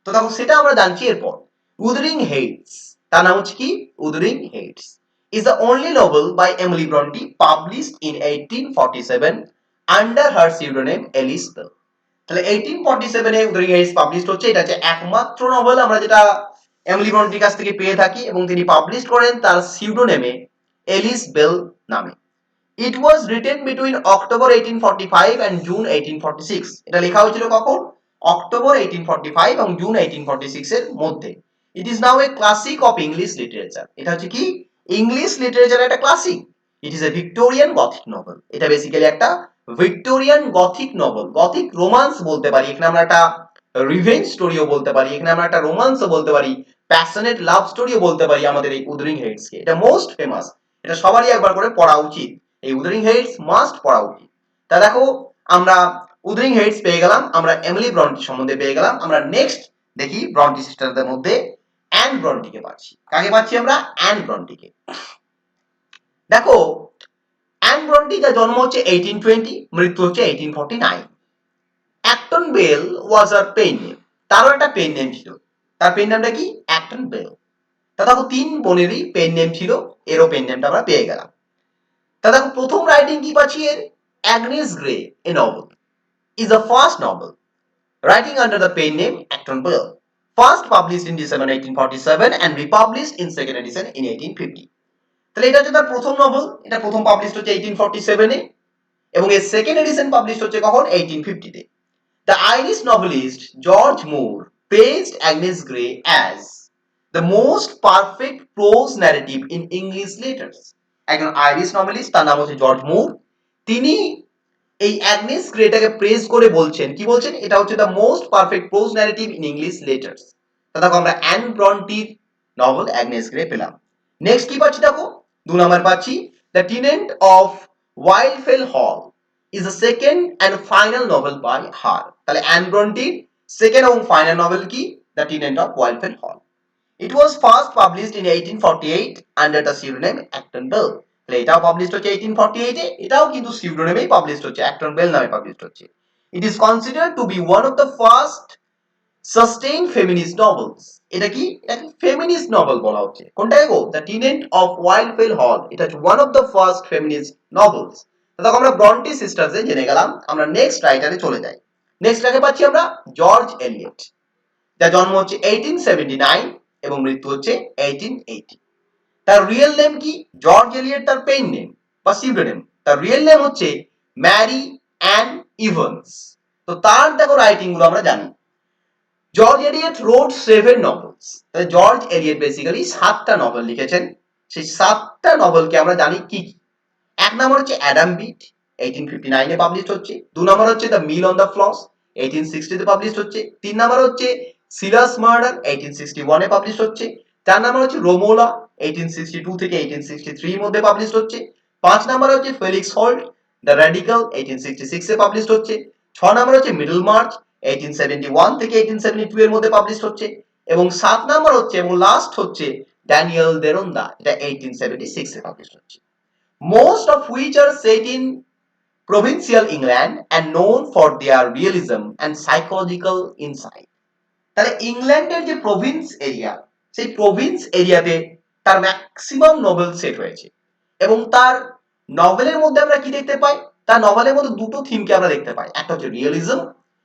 Speaker 1: তো দেখো সেটা আমরা জানছি এরপর। উদরিং হেইটস, তার নাম হচ্ছে কি? উদরিং হেইটস is the only novel by Emily Bronte published in 1847 under her pseudonym Alice Bell. তাহলে 1847 এ উদরিং হেইটস পাবলিশড হচ্ছে। এটা হচ্ছে একমাত্র নভেল আমরা যেটা এমিলি ব্রন্টির কাছ থেকে পেয়ে থাকি এবং তিনি পাবলিশ করেন তার সিউডোনেমে এলিস বেল নামে। It was written between October 1845 and June 1846. এটা লেখা হয়েছিল কখন? অক্টোবর 1845 এবং জুন 1846 এর মধ্যে। It is now a classic of English literature. এটা হচ্ছে কি? ইংলিশ লিটারেচারের একটা classic. It is a Victorian Gothic novel. এটা বেসিক্যালি একটা Victorian Gothic novel. Gothic romance বলতে পারি। এখানে আমরা একটা রিভেঞ্জ স্টোরিও বলতে পারি। এখানে আমরা একটা রোমান্সও বলতে পারি। প্যাশনেট লাভ স্টোরিও বলতে পারি আমাদের এই উদরিং হেইটসকে। এটা মোস্ট ফেমাস। এটা সবারই একবার করে পড়া উচিত। এই উদরিং হেইটস মাস্ট পড়া উচিত। তা দেখো আমরা উদরিং হেডস পেয়ে গেলাম, আমরা এমিলি ব্রন্টি সম্বন্ধে পেয়ে গেলাম। আমরা নেক্সট দেখি ব্রন্টি সিস্টারদের মধ্যে অ্যান ব্রন্টিকে পাচ্ছি। কাকে পাচ্ছি আমরা? অ্যান ব্রন্টিকে। দেখো অ্যান ব্রন্টি যার জন্ম হচ্ছে 1820, মৃত্যু হচ্ছে 1849। Acton Bell was her pen name, তারও একটা পেন নেম ছিল। তার পেন নামটা কি? Acton Bell. তা দেখো 3 বোনেরই পেন নেম ছিল, এরও পেন নেমটা আমরা পেয়ে গেলাম। তা দেখো প্রথম রাইটিং কি পাচ্ছি এর? Agnes grey A novel is the first novel writing under the pen name Acton Bell, first published in December 1847 and republished in second edition in 1850. তাহলে এটা হচ্ছে তার প্রথম নভেল, এটা প্রথম পাবলিশড হচ্ছে 1847 এ এবং এর সেকেন্ড এডিশন পাবলিশড হচ্ছে কখন? 1850 তে। The Irish novelist George Moore praised Agnes Grey as the most perfect prose narrative in English letters. একজন আইরিশ নভেলিস্ট, তার নাম হচ্ছে জর্জ মুর, তিনি এই অ্যাগনেস গ্রেটাকে প্রেজ করে বলছেন, কি বলছেন? এটা হচ্ছে the most perfect pros narrative in English letters. তা দেখো আমরা অ্যান ব্রন্টির নভেল অ্যাগনেস গ্রে পেলাম। নেক্সট কি পাচ্ছি দেখো? 2 নাম্বার পাচ্ছি the tenant of Wildfell Hall is the second and final novel by her. তাহলে অ্যান ব্রন্টির সেকেন্ড এবং ফাইনাল নভেল কি? The tenant of Wildfell Hall. It was first published in 1848 under the pseudonym Acton Bell. এটাও published হচ্ছে 1848 এ, এটাও কিন্তু সিউডোনিমেই published হচ্ছে, Acton bell নামে পাবলিশড হচ্ছে। It is considered to be one of the first sustained feminist novels. এটা কি? এটা ফেমিনিস্ট নভেল বলা হচ্ছে। কোনটাকে গো? দ্য টিনেন্ট অফ ওয়াইল্ডফেল হল, এটা হচ্ছে one of the first feminist novels. তখন আমরা ব্রন্টি সিস্টার্সে জেনে গেলাম। আমরা নেক্সট রাইটারে চলে যাই। নেক্সট কাকে পাচ্ছি আমরা? জর্জ এলিয়ট, যার জন্ম হচ্ছে 1879 এবং মৃত্যু হচ্ছে 1880। তার রিয়েল নেম কি? জর্জ এলিয়ট তার পেন নেম বা সিউডোনিম। তার রিয়েল নেম হচ্ছে ম্যারি অ্যান ইভান্স। তো তার দেখো রাইটিং গুলো আমরা জানি। George Eliot wrote 7 novels। তাহলে জর্জ এলিয়ট বেসিক্যালি 7টা নভেল লিখেছেন। সেই 7টা নভেলকে আমরা জানি কি কি? এক নম্বর হচ্ছে অ্যাডাম বিট, 1859 এ পাবলিশড হচ্ছে। 2 নম্বর হচ্ছে the mill on the Floss, 1860 তে পাবলিশড হচ্ছে। 3 নম্বর হচ্ছে সিলাস মার্ডার, 1861 এ পাবলিশড হচ্ছে। 4 নম্বর হচ্ছে রোমোলা, 1862 থেকে 1863 এর মধ্যে পাবলিশড হচ্ছে। 5 নম্বর হচ্ছে Felix halt the radical, 1866 A published হচ্ছে। 6 নম্বর হচ্ছে মিডল মার্চ, 1871 থেকে 1872 এর মধ্যে পাবলিশড হচ্ছে। এবং 7 নম্বর হচ্ছে এবং লাস্ট হচ্ছে ড্যানিয়েল দেরোন্দা, এটা 1876 এ পাবলিশড হচ্ছে। Most of which are set in provincial England and known for their realism and psychological insight. তাহলে ইংল্যান্ডের যে প্রভিন্স এরিয়া, সেই প্রভিন্স এরিয়াতে তার ম্যাক্সিমাম নোবেল সেট হয়েছে এবং তার নভেলের মধ্যে আমরা কি দেখতে পাই? তার নভেলের মধ্যে দুটো থিমকে আমরা দেখতে পাই, একটা হচ্ছে রিয়েলিজম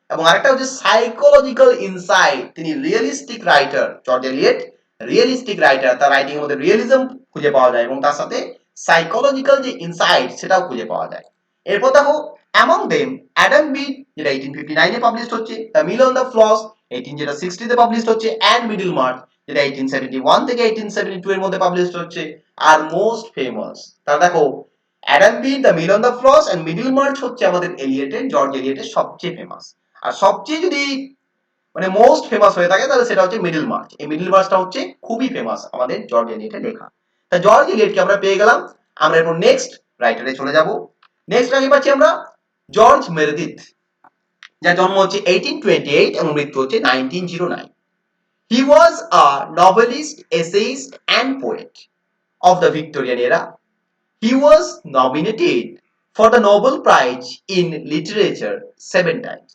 Speaker 1: এবং আরেকটা হচ্ছে সাইকোলজিক্যাল ইনসাইট। তিনি realistic writer, George Eliot realistic writer, তার রাইটিং এর মধ্যে রিয়েলিজম খুঁজে পাওয়া যায় এবং তার সাথে সাইকোলজিক্যাল যে ইনসাইট সেটাও খুঁজে পাওয়া যায়। এরপর দেখো অ্যামং দেম অ্যাডাম বিট, যেটা 1859 এ পাবলিশড হচ্ছে, the mill on the Floss 1860 তে পাবলিশড হচ্ছে, অ্যান্ড মিডল মার্চ, যেটা 1871 থেকে 1872 এর মধ্যে পাবলিশড হচ্ছে। আর মোস্ট ফেমাস, তা দেখো Adam Bede, the mill on the Floss and Middlemarch হচ্ছে আমাদের এলিয়টের, জর্জ এলিয়টের সবচেয়ে ফেমাস। আর সবচেয়ে যদি মানে মোস্ট ফেমাস হয়ে থাকে তাহলে সেটা হচ্ছে মিডল মার্চ। এই মিডল মার্চটা হচ্ছে খুবই ফেমাস আমাদের জর্জ এলিয়টের লেখা। তা জর্জ এলিয়টকে আমরা পেয়ে গেলাম। আমরা এরপর নেক্সট রাইটারে চলে যাব। নেক্সট আগে পাচ্ছি আমরা জর্জ মেরেদিথ, যার জন্ম হচ্ছে 1828 এবং মৃত্যু হচ্ছে 1909। He was a novelist, essayist and poet of the Victorian era. He was nominated for the Nobel Prize in Literature 7 times.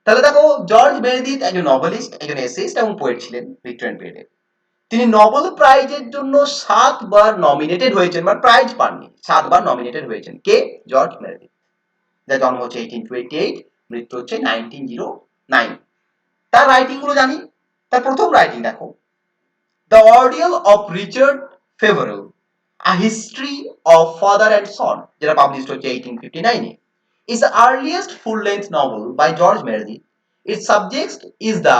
Speaker 1: তাহলে দেখো জর্জ মেরেদিথ একজন নভেলিস্ট, একজন এসেইস্ট এবং পোয়েট ছিলেন ভিক্টোরিয়ান পিরিয়ডে। তিনি নোবেল প্রাইজের জন্য 7 বার নমিনেটেড হয়েছেন, মানে প্রাইজ পাননি, 7 বার নমিনেটেড হয়েছেন। কে? জর্জ মেরেদিথ, যার জন্ম হচ্ছে 1828, মৃত্যু হচ্ছে 1909। তার রাইটিং গুলো জানি। তার প্রথম রাইটিং দেখো, the ordeal of Richard Feverel, a history of father and son, যেটা পাবলিশড হচ্ছে 1859 এ, is the earliest full-length novel by George Meredith. Its subject is the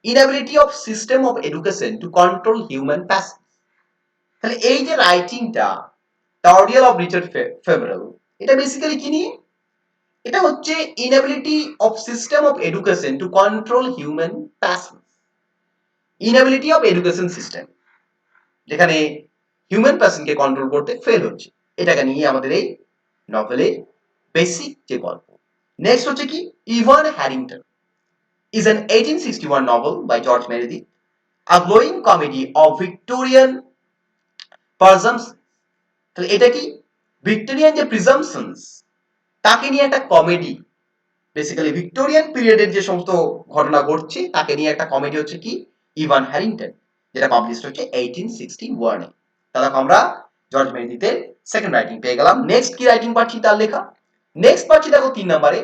Speaker 1: inability of system of education to control human passions. তাহলে এই যে রাইটিংটা, the ordeal of Richard ফেভারেল, এটা basically কি নিয়ে? এটা হচ্ছে inability of system of education to control human passion. Inability of education system, যেখানে human প্যাশনকে control করতে ফেল হচ্ছে, এটাকে নিয়ে আমাদের এই নভেলের বেসিক যে গল্প। নেক্সট হচ্ছে কি Ivan Harrington is an 1861 novel by George Meredith, a glowing comedy of Victorian presumptions. তাহলে এটা কি ভিক্টোরিয়ান যে প্রিজাম্পশনস তাকে নিয়ে একটা কমেডি, বেসিক্যালি ভিক্টোরিয়ান পিরিয়ডের যে সমস্ত ঘটনা ঘটছে তাকে নিয়ে একটা কমেডি হচ্ছে কি ইভান হ্যারিংটন, যেটা পাবলিশ হচ্ছে 1861 এ। তাহলে আমরা জর্জ মেরিদিথের সেকেন্ড রাইটিং পেয়ে গেলাম। নেক্সট কি রাইটিং পাচ্ছি তার লেখা, নেক্সট পাচ্ছি দেখো 3 নম্বরে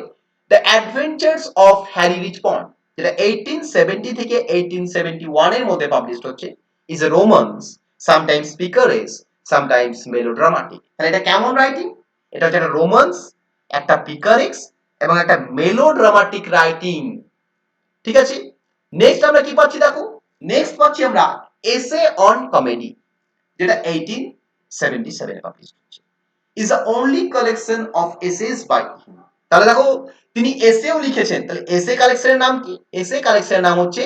Speaker 1: the adventures of Harry Richmond, যেটা 1870 থেকে 1871 এর মধ্যে পাবলিশ হচ্ছে, is a romance sometimes picaresque sometimes melodramatic. তাহলে এটা কেমন রাইটিং? এটা হচ্ছে একটা রোমান্স, একটা পিকারেক্স এবং একটা মেলোড্রামাটিক রাইটিং। ঠিক আছে, নেক্সট আমরা কি পাচ্ছি দেখো, নেক্সট পাচ্ছি আমরা এসে অন কমেডি, যেটা 1877 এ পাবলিশ হচ্ছে, is the only collection of essays by him। তাহলে দেখো তিনি এসেও লিখেছেন, তাহলে এসে কালেকশনের নাম কি? এসে কালেকশনের নাম হচ্ছে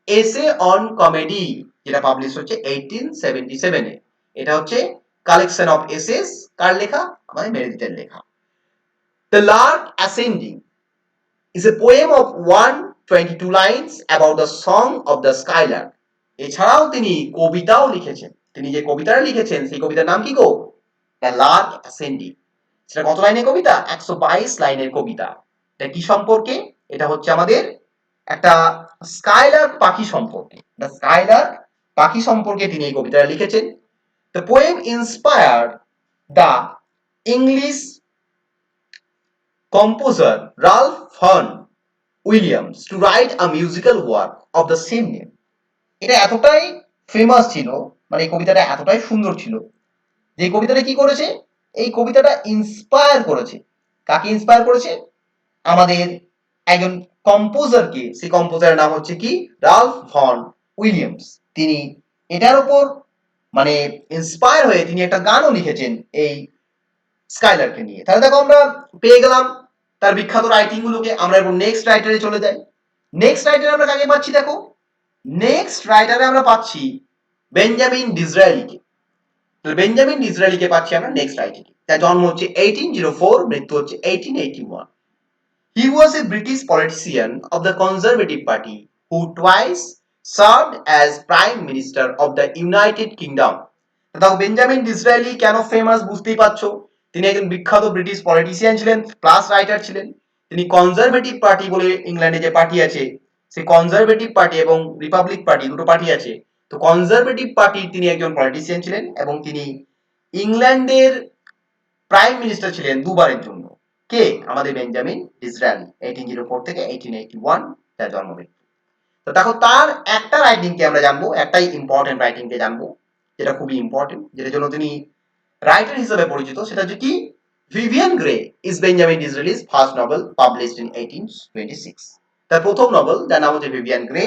Speaker 1: এসে অন কমেডি, যেটা পাবলিশ হচ্ছে 1877 এ। এটা হচ্ছে কালেকশন অফ এসেস, কার লেখা? আমাদের মেরিদিথের লেখা। The Lark Ascending is a poem of 122 lines about the song of the skylark। এছাড়াও তিনি কবিতাও লিখেছেন, তিনি যে কবিতাটা লিখেছেন সেই কবিতার নাম কি গো? The Lark ascending. সেটা কত লাইনের কবিতা? 122 লাইনের কবিতা। এটা কি সম্পর্কে? এটা হচ্ছে আমাদের একটা স্কাইলার্ক পাখি সম্পর্কে, দ্য স্কাইলার্ক পাখি সম্পর্কে তিনি এই কবিতাটা লিখেছেন। The poem inspired the English composer Ralph Vaughan Williams to write a musical work of the same name। এটা এতটাই ফেমাস ছিল, মানে এই কবিতাটা এতটাই সুন্দর ছিল যে কবিতাটা কি করেছে, এই কবিতাটা ইন্সপায়ার করেছে। কাকে ইন্সপায়ার করেছে? আমাদের একজন কম্পোজারকে। সেই কম্পোজারের নাম হচ্ছে কি রালফ ভন উইলিয়ামস। তিনি এটার উপর মানে ইন্সপায়ার হয়ে তিনি একটা গানও লিখেছেন এই স্কাইলারকে নিয়ে। তাহলে দেখো আমরা পেয়ে গেলাম তার বিখ্যাত রাইটিং গুলোকে। আমরা এবার নেক্সট রাইটারে চলে যাই। নেক্সট রাইটারে আমরা কাকে পাচ্ছি দেখো, নেক্সট রাইটারে আমরা পাচ্ছি বেঞ্জামিন ডিসরায়েলিকে। বেঞ্জামিন ডিসরায়েলিকে পাচ্ছি আমরা নেক্সট রাইটারে। তার জন্ম হচ্ছে 1804, মৃত্যু হচ্ছে 1881। He was a British politician of the Conservative Party who twice served as Prime Minister of the United Kingdom। দেখো বেঞ্জামিন ডিসরায়েলি কেন ফেমাস বুঝতেই পারছো, তিনি একজন বিখ্যাত ব্রিটিশ পলিটিশিয়ান ছিলেন প্লাস রাইটার ছিলেন। তিনি কনজারভেটিভ পার্টি বলে ইংল্যান্ডে যে পার্টি আছে, সেই কনজারভেটিভ পার্টি এবং রিপাবলিক পার্টি দুটো পার্টি আছে, তো কনজারভেটিভ পার্টির তিনি একজন পলিটিশিয়ান ছিলেন এবং তিনি ইংল্যান্ডের প্রাইম মিনিস্টার ছিলেন দুবারের জন্য। কে? আমাদের বেঞ্জামিন ডিসরায়েলি। 1804 থেকে 1881 তার জন্ম মৃত্যু। তো দেখো তার একটা রাইটিংকে আমরা জানবো, একটাই ইম্পর্টেন্ট রাইটিংকে জানবো যেটা খুবই ইম্পর্টেন্ট, যেটার জন্য তিনি রাইটার হিসেবে পরিচিত। সেটা হচ্ছে কি Vivian Grey is Benjamin Disraeli's first novel published in 1826। তার প্রথম নভেল যার নাম হচ্ছে ভিভিয়ান গ্রে,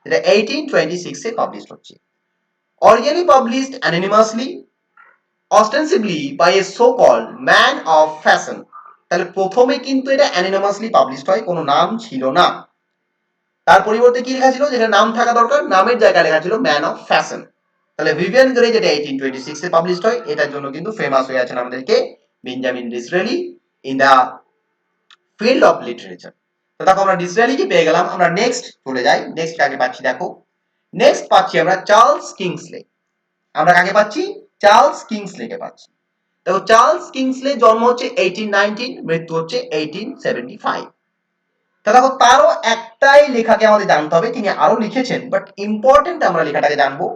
Speaker 1: যেটা 1826 এ পাবলিশ হচ্ছে। Originally published anonymously ostensibly by a so-called man of fashion। তাহলে প্রথমে কিন্তু এটা অ্যানোনিমাসলি পাবলিশড হয়, কোনো নাম ছিল না। তার পরিবর্তে কি লেখা ছিল, যেটা নাম থাকা দরকার, নামের জায়গায় লেখা ছিল ম্যান অফ ফ্যাশন। তাহলে ভিভিয়ান গ্রে যেটা 1826 এ পাবলিশড হয়, এটার জন্য কিন্তু ফেমাস হয়ে আছেন আমাদেরকে Benjamin Disraeli in the field of literature. তো দেখো আমরা ডিসরায়েলিকে পেয়ে গেলাম। আমরা নেক্সট চলে যাই। নেক্সট কাকে পাচ্ছি দেখো, নেক্সট পাচ্ছি আমরা চার্লস কিংসলে। আমরা কাকে পাচ্ছি? চার্লস কিংসলেকে পাচ্ছি। দেখো চার্লস কিংসলে জন্ম হচ্ছে 1819, মৃত্যু হচ্ছে 1875। তা দেখো তারও একটাই লেখাকে আমাদের জানতে হবে, তিনি আরো লিখেছেন বাট ইম্পর্টেন্ট আমরা লেখাটাকে জানবো,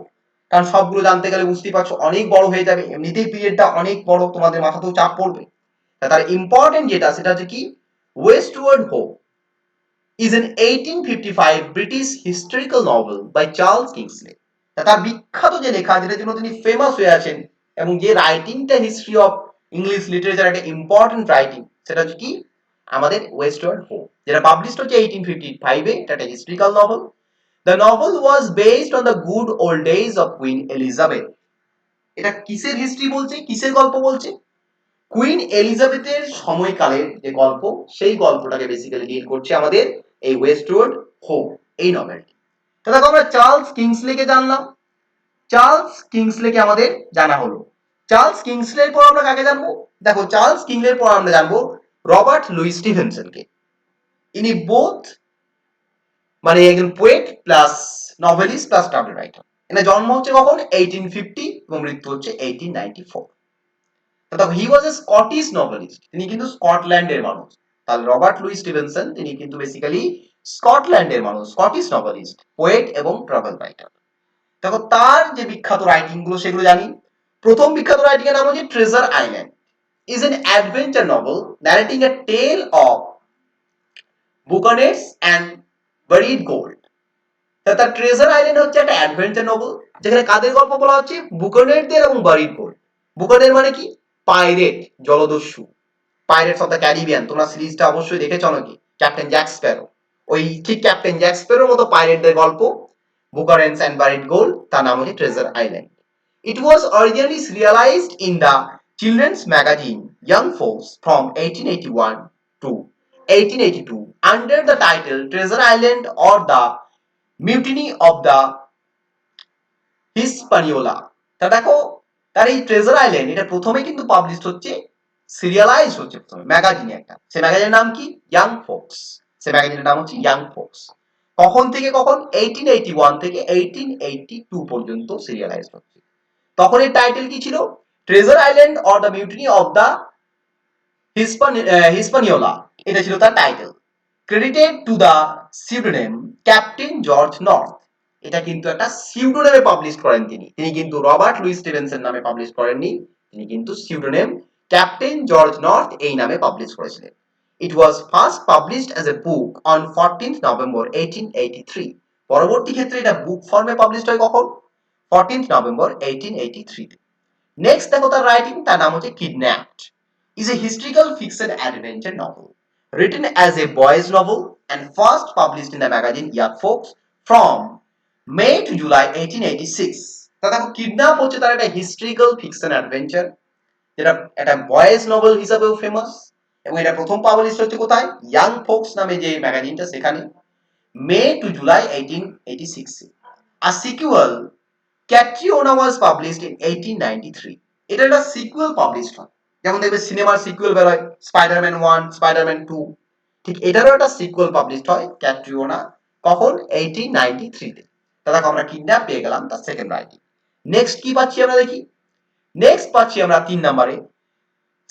Speaker 1: কারণ সবগুলো জানতে গেলে বুঝতেই পারছো অনেক বড় হয়ে যাবে, এমনিতেই পিরিয়ডটা অনেক বড়, তোমাদের মাথাতেও চাপ পড়বে। তার ইম্পর্টেন্ট যেটা সেটা হচ্ছে কি ওয়েস্টওয়ার্ড হো is an 1855 British historical novel by Charles Kingsley। তার বিখ্যাত যে লেখা, যেটার জন্য তিনি ফেমাস হয়ে আছেন এবং যে রাইটিংটা হিস্ট্রি অফ ইংলিশ লিটারেচার একটা ইম্পর্টেন্ট রাইটিং, সেটা হচ্ছে কি আমাদের ওয়েস্টওয়ার্ড হো, যেটা পাবলিশড হচ্ছে 1855 এ। এটা একটা historical novel. The novel was based on the good old days of queen Elizabeth. এটা কিসের হিস্ট্রি বলছে, কিসের গল্প বলছে? কুইন এলিজাবেথের সময়কালের যে গল্প, সেই গল্পটাকে বেসিক্যালি ডিল করছে আমাদের এই ওয়েস্টওয়ার্ড হো এই নভেলটি। তো দেখো আমরা চার্লস কিংসলেকে জানলাম, চার্লস কিংসলেকে আমাদের জানা হলো। চার্লস কিংসলের পর আমরা কাকে জানবো? দেখো চার্লস কিংসলের পর আমরা জানবো রবার্ট লুই স্টিভেনসনকে। ইনি বোথ মানে একজন poet plus novelist plus travel writer. এনার জন্ম হচ্ছে কখন 1850 এবং মৃত্যু হচ্ছে 1894। দেখো হি ওয়াজ এ স্কটিশ নভেলিস্ট, তিনি কিন্তু স্কটল্যান্ডের মানুষ। তাহলে রবার্ট লুই স্টিভেনসন তিনি কিন্তু বেসিক্যালি স্কটল্যান্ডের মানুষ, স্কটিশ নভেলিস্ট, পোয়েট এবং ট্রাভেল রাইটার। দেখো তার যে বিখ্যাত রাইটিং গুলো সেগুলো জানি। প্রথম বিখ্যাত রাইটিং এর নাম হচ্ছে treasure island, is an adventure novel narrating a tale of buccaneers and buried gold। তার ট্রেজার আইল্যান্ড হচ্ছে একটা অ্যাডভেঞ্চার নোবেল, যেখানে কাদের গল্প বলা হচ্ছে? বুকানেরদের এবং বারিড গোল্ড। বুকানের মানে কি? পাইরেট, জলদস্যু, পাইরেটস অফ দ্য ক্যারিবিয়ান। তোমরা সিরিজটা অবশ্যই দেখেছো নাকি? ক্যাপ্টেন জ্যাক স্প্যারো, ওই ঠিক ক্যাপ্টেন জ্যাক স্প্যারোর মতো পাইরেটদের গল্প বুকারেন্স অ্যান্ড বারিড গোল্ড, তার নাম হচ্ছে treasure island. It was originally serialized in the children's magazine Young Folks from 1881 to 1882 under the title Treasure Island or the Mutiny of the Hispaniola। তা দেখো তার এই ট্রেজার আইল্যান্ড এটা প্রথমে কিন্তু পাবলিশ হচ্ছে, সিরিয়ালাইজ হচ্ছে প্রথমে ম্যাগাজিনে একটা। সে ম্যাগাজিনের নাম কি? Young folks. সে ম্যাগাজিনের নাম হচ্ছে ইয়াং ফোকস। কখন থেকে কখন? 1881 থেকে 1882 পর্যন্ত সিরিয়ালাইজ হচ্ছে। তখন এর টাইটেল কি ছিল? Treasure island or the mutiny of the Hispaniola, এটা ছিল তার title. Credited to the pseudonym captain George North. এটা কিন্তু একটা সিউডোনেমে পাবলিশ করেন তিনি, তিনি কিন্তু রবার্ট লুই স্টিভেনসন নামে পাবলিশ করেননি, তিনি কিন্তু সিউডোনেম ক্যাপ্টেন জর্জ নর্থ এই নামে পাবলিশ করেছিলেন। It was first published as a book on 14th November 1883। পরবর্তী ক্ষেত্রে এটা বুক ফর্মে পাবলিশ হয় কখন? 14th November 1883। নেক্সট দেখো তার রাইটিং, তার নাম হচ্ছে kidnapped, is a historical fiction adventure novel written as a boys novel and first published in the magazine Young Folks from May to July 1886। তা দেখো কিডন্যাপ হচ্ছে তার একটা হিস্ট্রিক্যাল ফিকশন অ্যাডভেঞ্চার, যেটা একটা বয়েজ নোবেল হিসাবেও ফেমাস, এবং এটা প্রথম পাবলিশ হচ্ছে কোথায়? ইয়াং ফোকস নামে যে ম্যাগাজিনটা সেখানে, মে টু জুলাই 1886। আর sequel Catriona was published in 1893। এটা একটা সিকুয়েল পাবলিশ হয়, যেমন দেখবে সিনেমার সিকুয়েল বের হয়, স্পাইডারম্যান 1, স্পাইডারম্যান 2, ঠিক এটারও একটা সিকুয়েল পাবলিশ হয় ক্যাট্রিওনা, কখন? 1893 তে। তাহলে আমরা কিডন্যাপ পেয়ে গেলাম তার সেকেন্ড রাইটিং। নেক্সট কি পাচ্ছি আমরা দেখি। নেক্সট পাচ্ছি আমরা 3 নম্বরে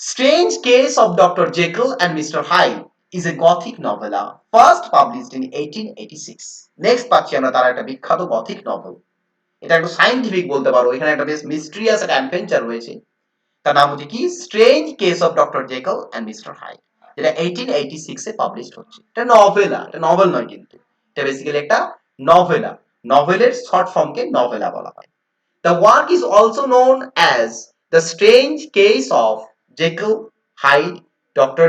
Speaker 1: strange case of doctor Jekyll and mister Hyde is a gothic novella first published in 1886। Next পাচ্ছি আমরা তার একটা বিখ্যাত গথিক নভেল, এটা একটু সায়েন্টিফিক বলতে পারো, এখানে একটা বেশ মিস্ট্রিয়াস একটা অ্যাডভেঞ্চার রয়েছে। তার নাম হচ্ছে কি? Strange case of doctor Jekyll and mister Hyde, যেটা 1886 এ পাবলিশড হচ্ছে। এটা নভেলা, এটা নভেল নয় কিন্তু, এটা বেসিক্যালি একটা নভেলা। নভেলের শর্ট ফর্মকে নভেলা বলা হয়। The work is also known as The Strange Case of Jekyll Hyde, Dr.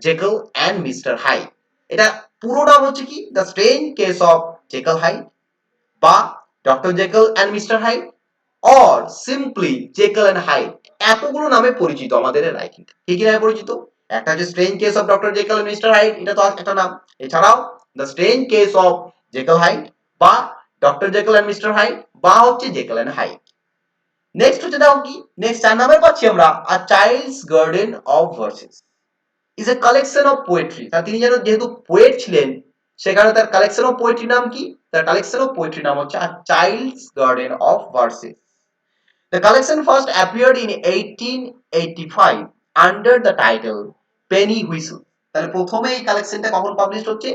Speaker 1: Jekyll and Mr. Hyde। এটা পুরো নাম হচ্ছে কি? The Strange Case of Jekyll Hyde বা doctor Jekyll and mister Hyde or simply Jekyll and Hyde, এতগুলো নামে পরিচিত আমাদের এই রাইটিংটা। কি কি নামে পরিচিত? একটা হচ্ছে strange case of doctor Jekyll and mister Hyde, এটা তো একটা নাম। এছাড়াও the strange case of Jekyll Hyde বা doctor Jekyll and mister Hyde বা হচ্ছে জেকল অ্যান্ড হাইড। নেক্সট হচ্ছে দেখো কি, নেক্সট 4 নাম্বার পাচ্ছি আমরা a child's garden of verses is a collection of poetry। তা তিনি যেহেতু পোয়েট ছিলেন, সেখানে তার কালেকশন অফ পোয়েট্রি নাম কি? তার কালেকশন অফ পোয়েট্রি নাম হচ্ছে a child's garden of verses. The collection first appeared in 1885 under the title Penny Whistle। তাহলে প্রথমে এই কালেকশনটা কখন পাবলিশ হচ্ছে?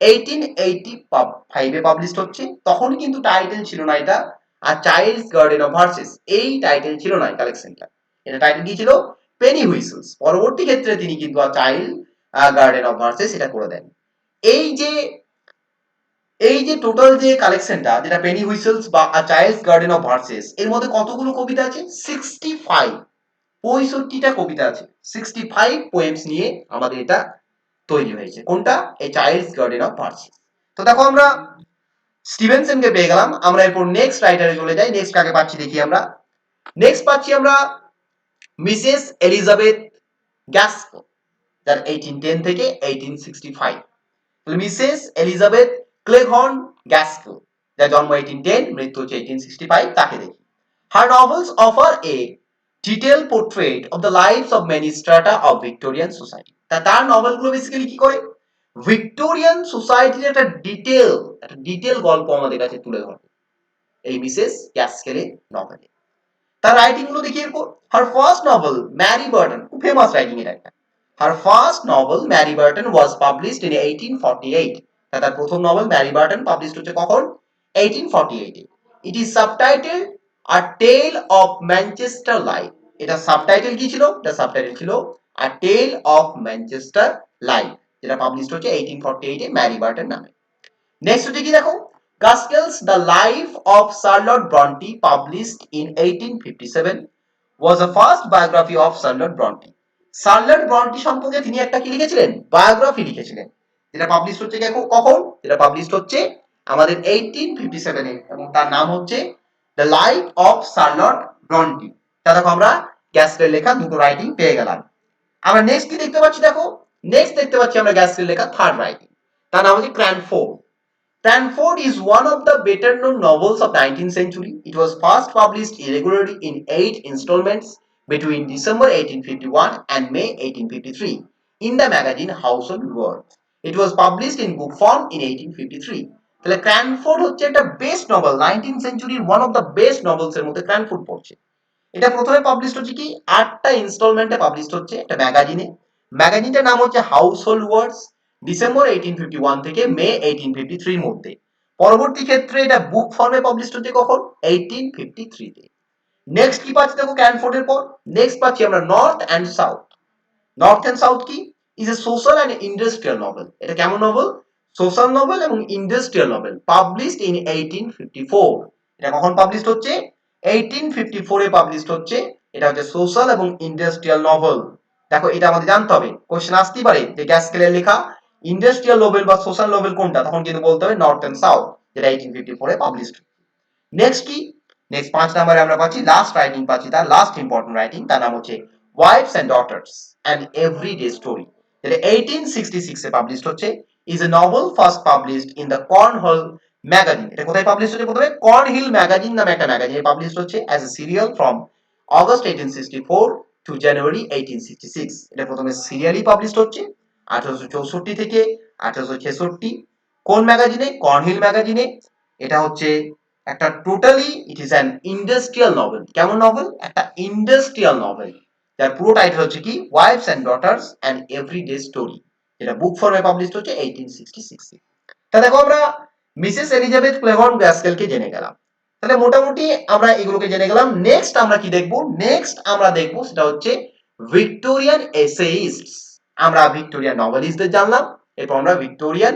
Speaker 1: 1885 এ পাবলিশ হচ্ছে। তখন কিন্তু টাইটেল ছিল না এটা আর চাইল্ডস গার্ডেন অফ ভার্সেস, এই টাইটেল ছিল না এই কালেকশনটা। এটা টাইটেল কি ছিল? পেনি হুইসলস। পরবর্তী ক্ষেত্রে তিনি কিন্তু চাইল্ড গার্ডেন অফ ভার্সেস এটা করে দেন। এই যে টোটাল যে কালেকশনটা, যেটা পেনি হুইসলস বা আ চাইল্ডস গার্ডেন অফ ভার্সেস, এর মধ্যে কতগুলো কবিতা আছে? 65, 65টা কবিতা আছে। 65 পোয়েমস নিয়ে আমাদের এটা তৈরি হয়েছে। কোনটা? এই চাইল্ডস গার্ডেন অফ ভার্সেস। তো দেখো আমরা স্টিভেনসনকে পেয়ে গেলাম, আমরা এরপর নেক্সট রাইটারে চলে যাই। নেক্সট কাকে পাচ্ছি দেখি আমরা। নেক্সট পাচ্ছি আমরা মিসেস এলিজাবেথ গ্যাস্কো, যার 1810 থেকে 1865। মিসেস এলিজাবেথ ক্লেঘর্ন গ্যাস্কো, যার জন্ম 1810, মৃত্যু হচ্ছে 1865, তাকে দেখি। Her novels offer a detailed portrait of the lives of many strata of Victorian society। তার নভেলগুলো বেসিক্যালি কি করে? ভিক্টোরিয়ান সোসাইটির একটা ডিটেল গল্প আমাদের কাছে তুলে ধরে এই মিসেস গ্যাস্কেলের নভেলে। তার রাইটিং গুলো দেখি এরপর। Her first novel Mary Barton, খুব ফেমাস রাইটিং এটা একটা। Her first novel Mary Barton was published in 1848। তার প্রথম নভেল ম্যারি বার্টন পাবলিশ হচ্ছে কখন? 1848 এ। It is subtitle a tale of Manchester life. এটা সাবটাইটেল কি ছিল? এটা সাবটাইটেল ছিল a tale of Manchester life, যেটা পাবলিশ হচ্ছে 1848 এ ম্যারি বার্টন নামে। নেক্সট হচ্ছে কি দেখো, Gaskell's The Life of Charlotte Bronte, published in 1857, was the first biography of Charlotte Bronte. Charlotte Bronte সম্পর্কে তিনি একটা কি লিখেছিলেন? বায়োগ্রাফি লিখেছিলেন, যেটা পাবলিশ হচ্ছে কখন? যেটা পাবলিশ হচ্ছে আমাদের 1857 এ, এবং তার নাম হচ্ছে the life of Charlotte Brontë. তা দেখো আমরা গ্যাস্কেল লেখা দুটো রাইটিং পেয়ে গেলাম। আমরা নেক্সট কি দেখতে পাচ্ছি দেখো, নেক্সট দেখতে পাচ্ছি আমরা গ্যাস্কেল লেখা থার্ড রাইটিং, তার নাম হচ্ছে ক্র্যানফোর্ড। Cranford is one of the better-known novels of 19th century. It was first published irregularly in 8 installments between December 1851 and May 1853 in the magazine Household Words. It was published in book form in 1853. তাহলে ক্র্যানফোর্ড হচ্ছে একটা best novel, 19th century one of the best novels এর মধ্যে ক্র্যানফোর্ড পড়ছে। এটা প্রথমে publish হচ্ছে কি 8টা ইনস্টলমেন্টে পাবলিশ হচ্ছে একটা ম্যাগাজিনে। ম্যাগাজিনটার নাম হচ্ছে হাউসহোল্ড ওয়ার্ডস, ডিসেম্বর 1851 থেকে মে 1853 এর মধ্যে। পরবর্তী ক্ষেত্রে এটা বুক ফর্মে পাবলিশ হচ্ছে কখন? 1853 তে। নেক্সট কি পাচ্ছি দেখো ক্র্যানফোর্ডের পর? নেক্সট পাচ্ছি আমরা north and south. North and south কি? Is a social and industrial novel. এটা কেমন নভেল? সোশ্যাল নভেল এবং ইন্ডাস্ট্রিয়াল নভেল, পাবলিশড ইন 1854। এটা কখন পাবলিশ হচ্ছে? 1854 এ পাবলিশ হচ্ছে। এটা হচ্ছে সোশ্যাল এবং ইন্ডাস্ট্রিয়াল নভেল। দেখো এটা আমাদের জানতে হবে, কোশ্চেন আসতেই পারে যে গ্যাস্কেলের লেখা ইন্ডাস্ট্রিয়াল নভেল বা সোশ্যাল নভেল কোনটা, তখন কিন্তু বলতে হবে নর্থ অ্যান্ড সাউথ, যেটা 1854 এ পাবলিশ। নেক্সট কি? নেক্সট 5 নম্বরে আমরা পাচ্ছি লাস্ট রাইটিং, পাচ্ছি তার লাস্ট ইম্পর্টেন্ট রাইটিং, তার নাম হচ্ছে wives and daughters and everyday story, যেটা 1866 এ পাবলিশ হচ্ছে। Is a novel first published in the Cornhill magazine. এটা কোথায় পাবলিশ হচ্ছে? প্রথমে কর্নহিল ম্যাগাজিন নামে একটা ম্যাগাজিনে পাবলিশ হচ্ছে as a serial from August 1864 to January 1866। এটা প্রথমে সিরিয়ালি পাবলিশ হচ্ছে 1864 থেকে 1866। কোন ম্যাগাজিনে? কর্নহিল ম্যাগাজিনে। এটা হচ্ছে একটা totally it is an industrial novel. কেমন নভেল? একটা ইন্ডাস্ট্রিয়াল নভেল, যার পুরো টাইটেল হচ্ছে কি wives and daughters and everyday story, যেটা বুক ফর্মে পাবলিশ হচ্ছে 1866 এ। তা দেখো আমরা মিসেস এলিজাবেথ ক্লেভন গ্যাস্কেলকে জেনে গেলাম। তাহলে মোটামুটি আমরা এগুলোকে জেনে গেলাম। নেক্সট আমরা কি দেখব? নেক্সট আমরা দেখব সেটা হচ্ছে ভিক্টোরিয়ান এসেইস্টস। আমরা ভিক্টোরিয়ান নভেলিস্টদের জানলাম, এরপর আমরা ভিক্টোরিয়ান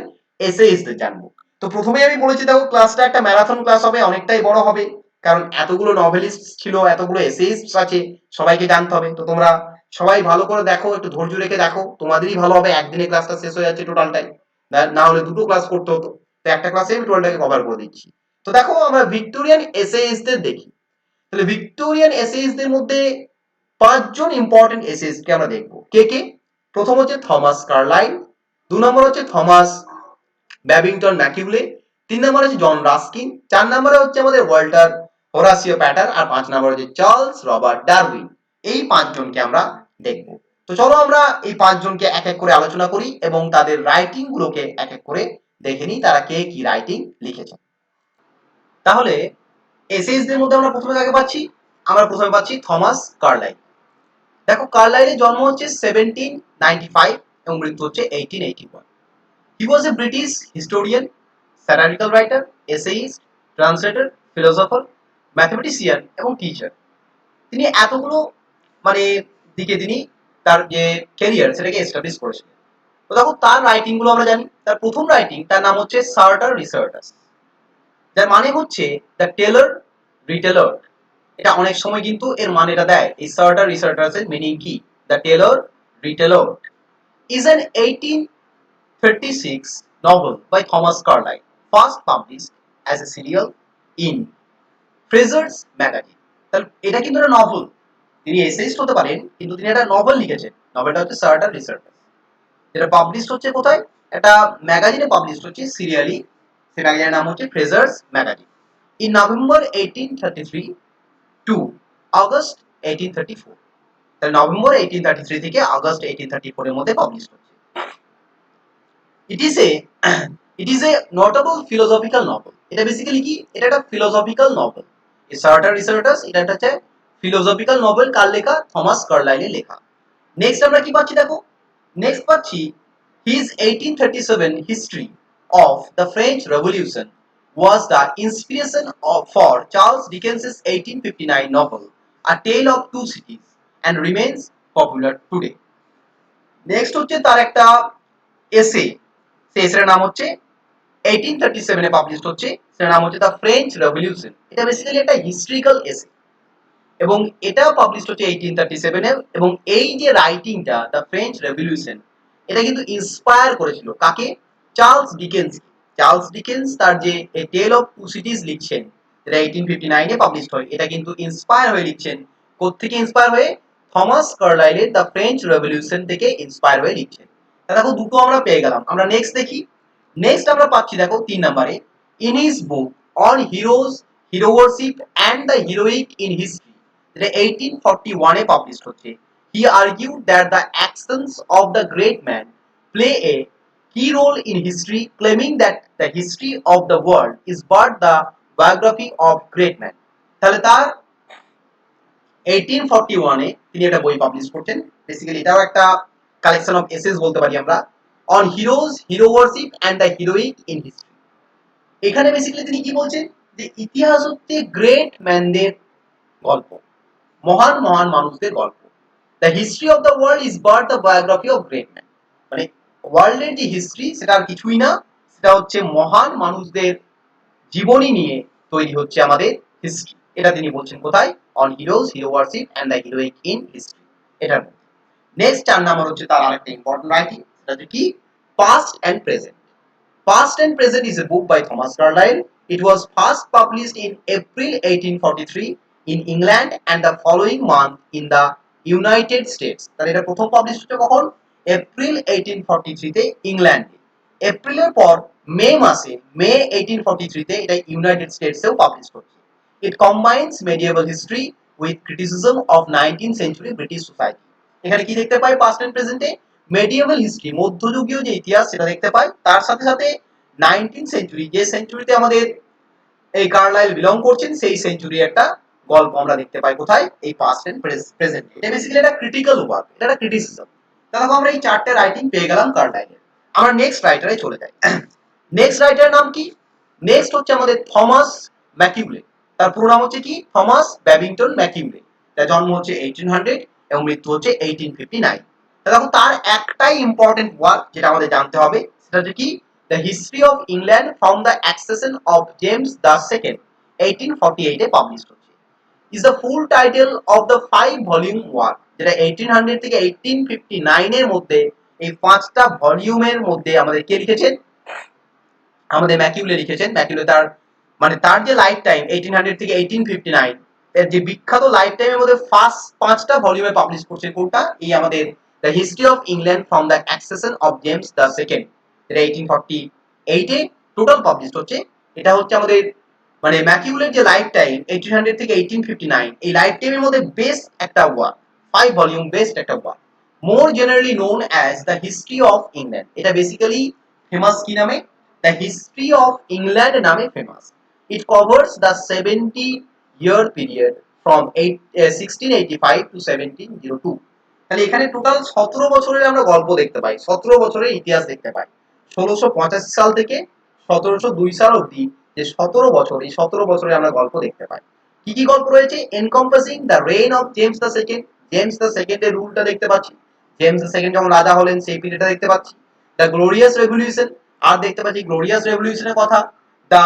Speaker 1: এসেইস্টদের জানবো। তো প্রথমেই আমি বলেছি দেখো ক্লাসটা একটা ম্যারাথন ক্লাস হবে, অনেকটাই বড় হবে, কারণ এতগুলো নভেলিস্ট ছিল, এতগুলো এসেইস্ট আছে, সবাইকে জানতে হবে। তো তোমরা সবাই ভালো করে দেখো, একটু ধৈর্য রেখে দেখো, তোমাদেরই ভালো হবে। একদিনে ক্লাসটা শেষ হয়ে যাচ্ছে টোটালটাই, না হলে দুটো ক্লাস করতে হতো। তো একটা ক্লাসে আমি টোটালটাকে কভার করে দিচ্ছি। তো দেখো আমরা ভিক্টোরিয়ান এসেইস্টদের দেখি। তাহলে ভিক্টোরিয়ান এসেইস্টদের মধ্যে 5 জন ইম্পর্টেন্ট এসেইস্টকে আমরা দেখবো। কে কে? প্রথম হচ্ছে থমাস কার্লাইল, 2 নম্বর হচ্ছে থমাস ব্যাবিংটন ম্যাকিউলে, 3 নম্বর হচ্ছে জন রাস্কিন, 4 নম্বরে হচ্ছে আমাদের ওয়াল্টার হোরাসিও প্যাটার, আর 5 নম্বর হচ্ছে চার্লস রবার্ট ডারউইন। এই 5 জনকে আমরা দেখব। তো চলো আমরা এই 5 জনকে এক এক করে আলোচনা করি এবং তাদের রাইটিং গুলোকে এক এক করে দেখে নিই, তারা কে কি রাইটিং লিখেছেন। তাহলে এসেইসদের মধ্যে আমরা প্রথমে কাকে পাচ্ছি? আমরা প্রথমে পাচ্ছি থমাস কার্লাইল। দেখো কার্লাইলের জন্ম হচ্ছে 1795 এবং মৃত্যু হচ্ছে 1881। He was a British historian, satirical writer, essayist, translator, philosopher, mathematician এবং টিচার। তিনি এতগুলো মানে দিকে তিনি তার যে ক্যারিয়ার সেটাকে এস্টাবলিশ করেছিলেন। তো দেখো তার রাইটিং গুলো আমরা জানি। তার প্রথম রাইটিং, তার নাম হচ্ছে সার্টার রিসার্টাস, যার মানে হচ্ছে দ্য টেলর রিটেলর। এটা অনেক সময় কিন্তু এর মানেটা দেয়। এই সার্টার রিসার্টাস এর মিনিং কি? The tailor retailored is an 1836 novel by Thomas Carlyle, first published as a serial in Fraser's Magazine. তাহলে এটা কিন্তু একটা নভেল। তিনি এসেইস্ট হতে পারেন, কিন্তু তিনি একটা নভেল লিখেছেন। নভেলটা হচ্ছে সার্টার রিসার্টাস, যেটা পাবলিশ হচ্ছে কোথায়? একটা ম্যাগাজিনে পাবলিশ হচ্ছে সিরিয়ালি। সেই ম্যাগাজিনের নাম হচ্ছে Fraser's magazine. In November 1833 to August 1834। তাহলে নভেম্বর 1833 থেকে আগস্ট 1834 এর মধ্যে পাবলিশ হচ্ছে। ইট is A it is A notable philosophical novel. এটা বেসিক্যালি কি, এটা একটা ফিলোসফিক্যাল নভেল। এই সার্টার রিসার্টার্স এটা একটা হচ্ছে ফিলোসফিক্যাল নভেল। কার লেখা? থমাস কার্লাইলের লেখা। নেক্সট আমরা কি পাচ্ছি দেখো, নেক্সট পাচ্ছি his 1837 history of the French Revolution was the inspiration for Charles Dickens's 1859 novel A Tale of Two Cities and remains popular today. Next হচ্ছে তার একটা এসে, সেই এসের নাম হচ্ছে 1837 এ পাবলিশড হচ্ছে, সেটার নাম হচ্ছে দ্য ফ্রেঞ্চ রেভলিউশন। এটা বেসিক্যালি একটা হিস্ট্রিক্যাল এসে এবং এটা পাবলিশড হচ্ছে 1837 এ। এবং এই যে রাইটিংটা দ্য ফ্রেঞ্চ রেভলিউশন, এটা কিন্তু ইন্সপায়ার করেছিল কাকে? Charles Dickens. চার্লস ডিকেন্স তার যে এ টেল অফ টু সিটিজ লিখছেন, যেটা 1859 এ পাবলিশড হয়, এটা কিন্তু ইন্সপায়ার হয়ে লিখছেন। কোত্থেকে ইন্সপায়ার হয়ে? থমাস কার্লাইলের দ্য ফ্রেঞ্চ রেভলিউশন থেকে ইন্সপায়ার হয়ে লিখছেন। দেখো দুটো আমরা পেয়ে গেলাম। আমরা নেক্সট দেখি। নেক্সট আমরা পাচ্ছি দেখো 3 নম্বরে, in his book on heroes, hero warship and the heroic in history, যেটা 1841 এ পাবলিশড হচ্ছে। He argued that the actions of the great man play a key role in history, claiming that the history of the world is but the biography of great men. তাহলে তার 1841 এ তিনি একটা বই publish করছেন। Basically এটাও একটা collection of essays বলতে পারি আমরা, on heroes, hero warship and the heroic in history. এখানে বেসিক্যালি তিনি কি বলছেন, যে ইতিহাস হচ্ছে গ্রেট ম্যানদের গল্প, মহান মহান মানুষদের গল্প। The history of the world is but the biography of great man. মানে ওয়ার্ল্ডের যে হিস্ট্রি সেটা আর কিছুই না, সেটা হচ্ছে মহান মানুষদের জীবনী নিয়ে তৈরি হচ্ছে আমাদের হিস্ট্রি। এটা তিনি বলছেন কোথায়? On heroes, hero warship and the heroic in history, এটার মধ্যে। নেক্সট 4 নাম্বার হচ্ছে তার আরেকটা ইম্পর্টেন্ট রাইটিং, সেটা হচ্ছে কি? Past and present. Past and Present is a book by Thomas Carlyle. It was first published in April 1843 in England and the following month in the United States. তাহলে এটা প্রথম publish হচ্ছে কখন? April 1843 তে ইংল্যান্ডে। এপ্রিলের পর মে মাসে, মে 1843 তে এটা ইউনাইটেড স্টেটসেও পাবলিশ হচ্ছে। It combines medieval history with criticism of 19th century British society. এখানে কি দেখতে পাই পাস্ট এন্ড প্রেজেন্টে? মেডিয়েভাল হিস্ট্রি, মধ্যযুগীয় যে ইতিহাস সেটা দেখতে পাই, তার সাথে সাথে 19th সেঞ্চুরি, যে সেঞ্চুরিতে আমাদের এই কার্লাইল বিলং করছেন, সেই সেঞ্চুরি একটা গল্প আমরা দেখতে পাই কোথায়? এই পাস্ট এন্ড প্রেজেন্ট। এটা বেসিক্যালি একটা ক্রিটিক্যাল ওয়ার্ক, এটা একটা ক্রিটিসিজম। তাহলে আমরা এই চারটে রাইটিং পেয়ে গেলাম কার্লাইলের। আমরা নেক্সট রাইটারে চলে যাই। নেক্সট রাইটারের নাম কি? নেক্সট হচ্ছে আমাদের থমাস ম্যাকিউলে। তার পুরো নাম হচ্ছে কি? Thomas Babington Macaulay. তার জন্ম হচ্ছে 1800 এবং মৃত্যু হচ্ছে 1859। দেখো তার একটাই ইম্পর্টেন্ট ওয়ার্ক যেটা আমাদের জানতে হবে, সেটা হচ্ছে কি? The history of England from the accession of James the second, 1848 এ পাবলিশ হচ্ছে। Is the full title of the 5 volume work, যেটা 1800 থেকে 1859 এর মধ্যে এই 5টা ভলিউমের মধ্যে আমাদের কে লিখেছেন? আমাদের ম্যাকিউলে লিখেছেন। ম্যাকিউলে তার মানে তার যে লাইফ টাইম 1800 থেকে 1859, এর যে বিখ্যাত লাইফ টাইমের মধ্যে ফার্স্ট 5টা ভলিউমে পাবলিশ করছে কোনটা? এই আমাদের the history of England from the accession of James the second, এটা 1848 এ টোটাল পাবলিশ হচ্ছে। এটা হচ্ছে আমাদের মানে ম্যাকিউলের যে লাইফ টাইম 1800 থেকে 1859, এই লাইফ টাইমের মধ্যে বেস্ট একটা ওয়ার্ক, 5 ভলিউম বেস্ট একটা work, more generally known as the history of England. এটা বেসিক্যালি ফেমাস কি নামে? দ্য হিস্ট্রি অফ ইংল্যান্ড নামে famous. It covers the 70-year period from 1685 to 1702। তাহলে এখানে টোটাল 17 বছরের আমরা গল্প দেখতে পাই, 17 বছরের ইতিহাস দেখতে পাই। 1685 সাল থেকে 1702 সাল অবধি যে 17 বছর, এই 17 বছরে আমরা গল্প দেখতে পাই। কি কি গল্প রয়েছে? Encompassing the rain of James the second, James the সেকেন্ডের রুলটা দেখতে পাচ্ছি। জেমস দ্য সেকেন্ড যখন রাজা হলেন সেই পিরিয়ডটা দেখতে পাচ্ছি। দ্য গ্লোরিয়াস রেভলিউশন, আর দেখতে পাচ্ছি গ্লোরিয়াস রেভলিউশনের কথা। The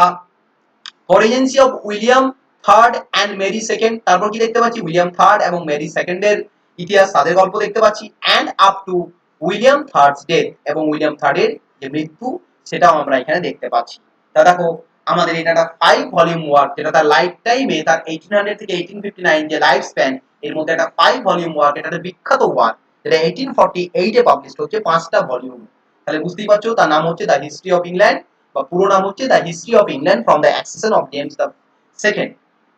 Speaker 1: coregency of William third and Mary second, তারপর কি দেখতে পাচ্ছি? উইলিয়াম থার্ড এবং মেরি সেকেন্ডের ইতিহাস, তাদের গল্প দেখতে পাচ্ছি। And up to William thirds death, এবং উইলিয়াম থার্ডের যে মৃত্যু সেটাও আমরা এখানে দেখতে পাচ্ছি। তা দেখো আমাদের এটা একটা 5 ভলিউম ওয়ার্ক, যেটা তার লাইফ টাইমে, তার 1800 থেকে 1859 যে লাইফ স্প্যান, এর মধ্যে একটা 5 ভলিউম ওয়ার্ক, এটা একটা বিখ্যাত ওয়ার্ক, যেটা 1848 এ পাবলিশ হচ্ছে 5টা ভলিউম। তাহলে বুঝতেই পারছো তার নাম হচ্ছে দ্য হিস্ট্রি অফ ইংল্যান্ড, বা পুরো নাম হচ্ছে the history of England from the accession of James the second.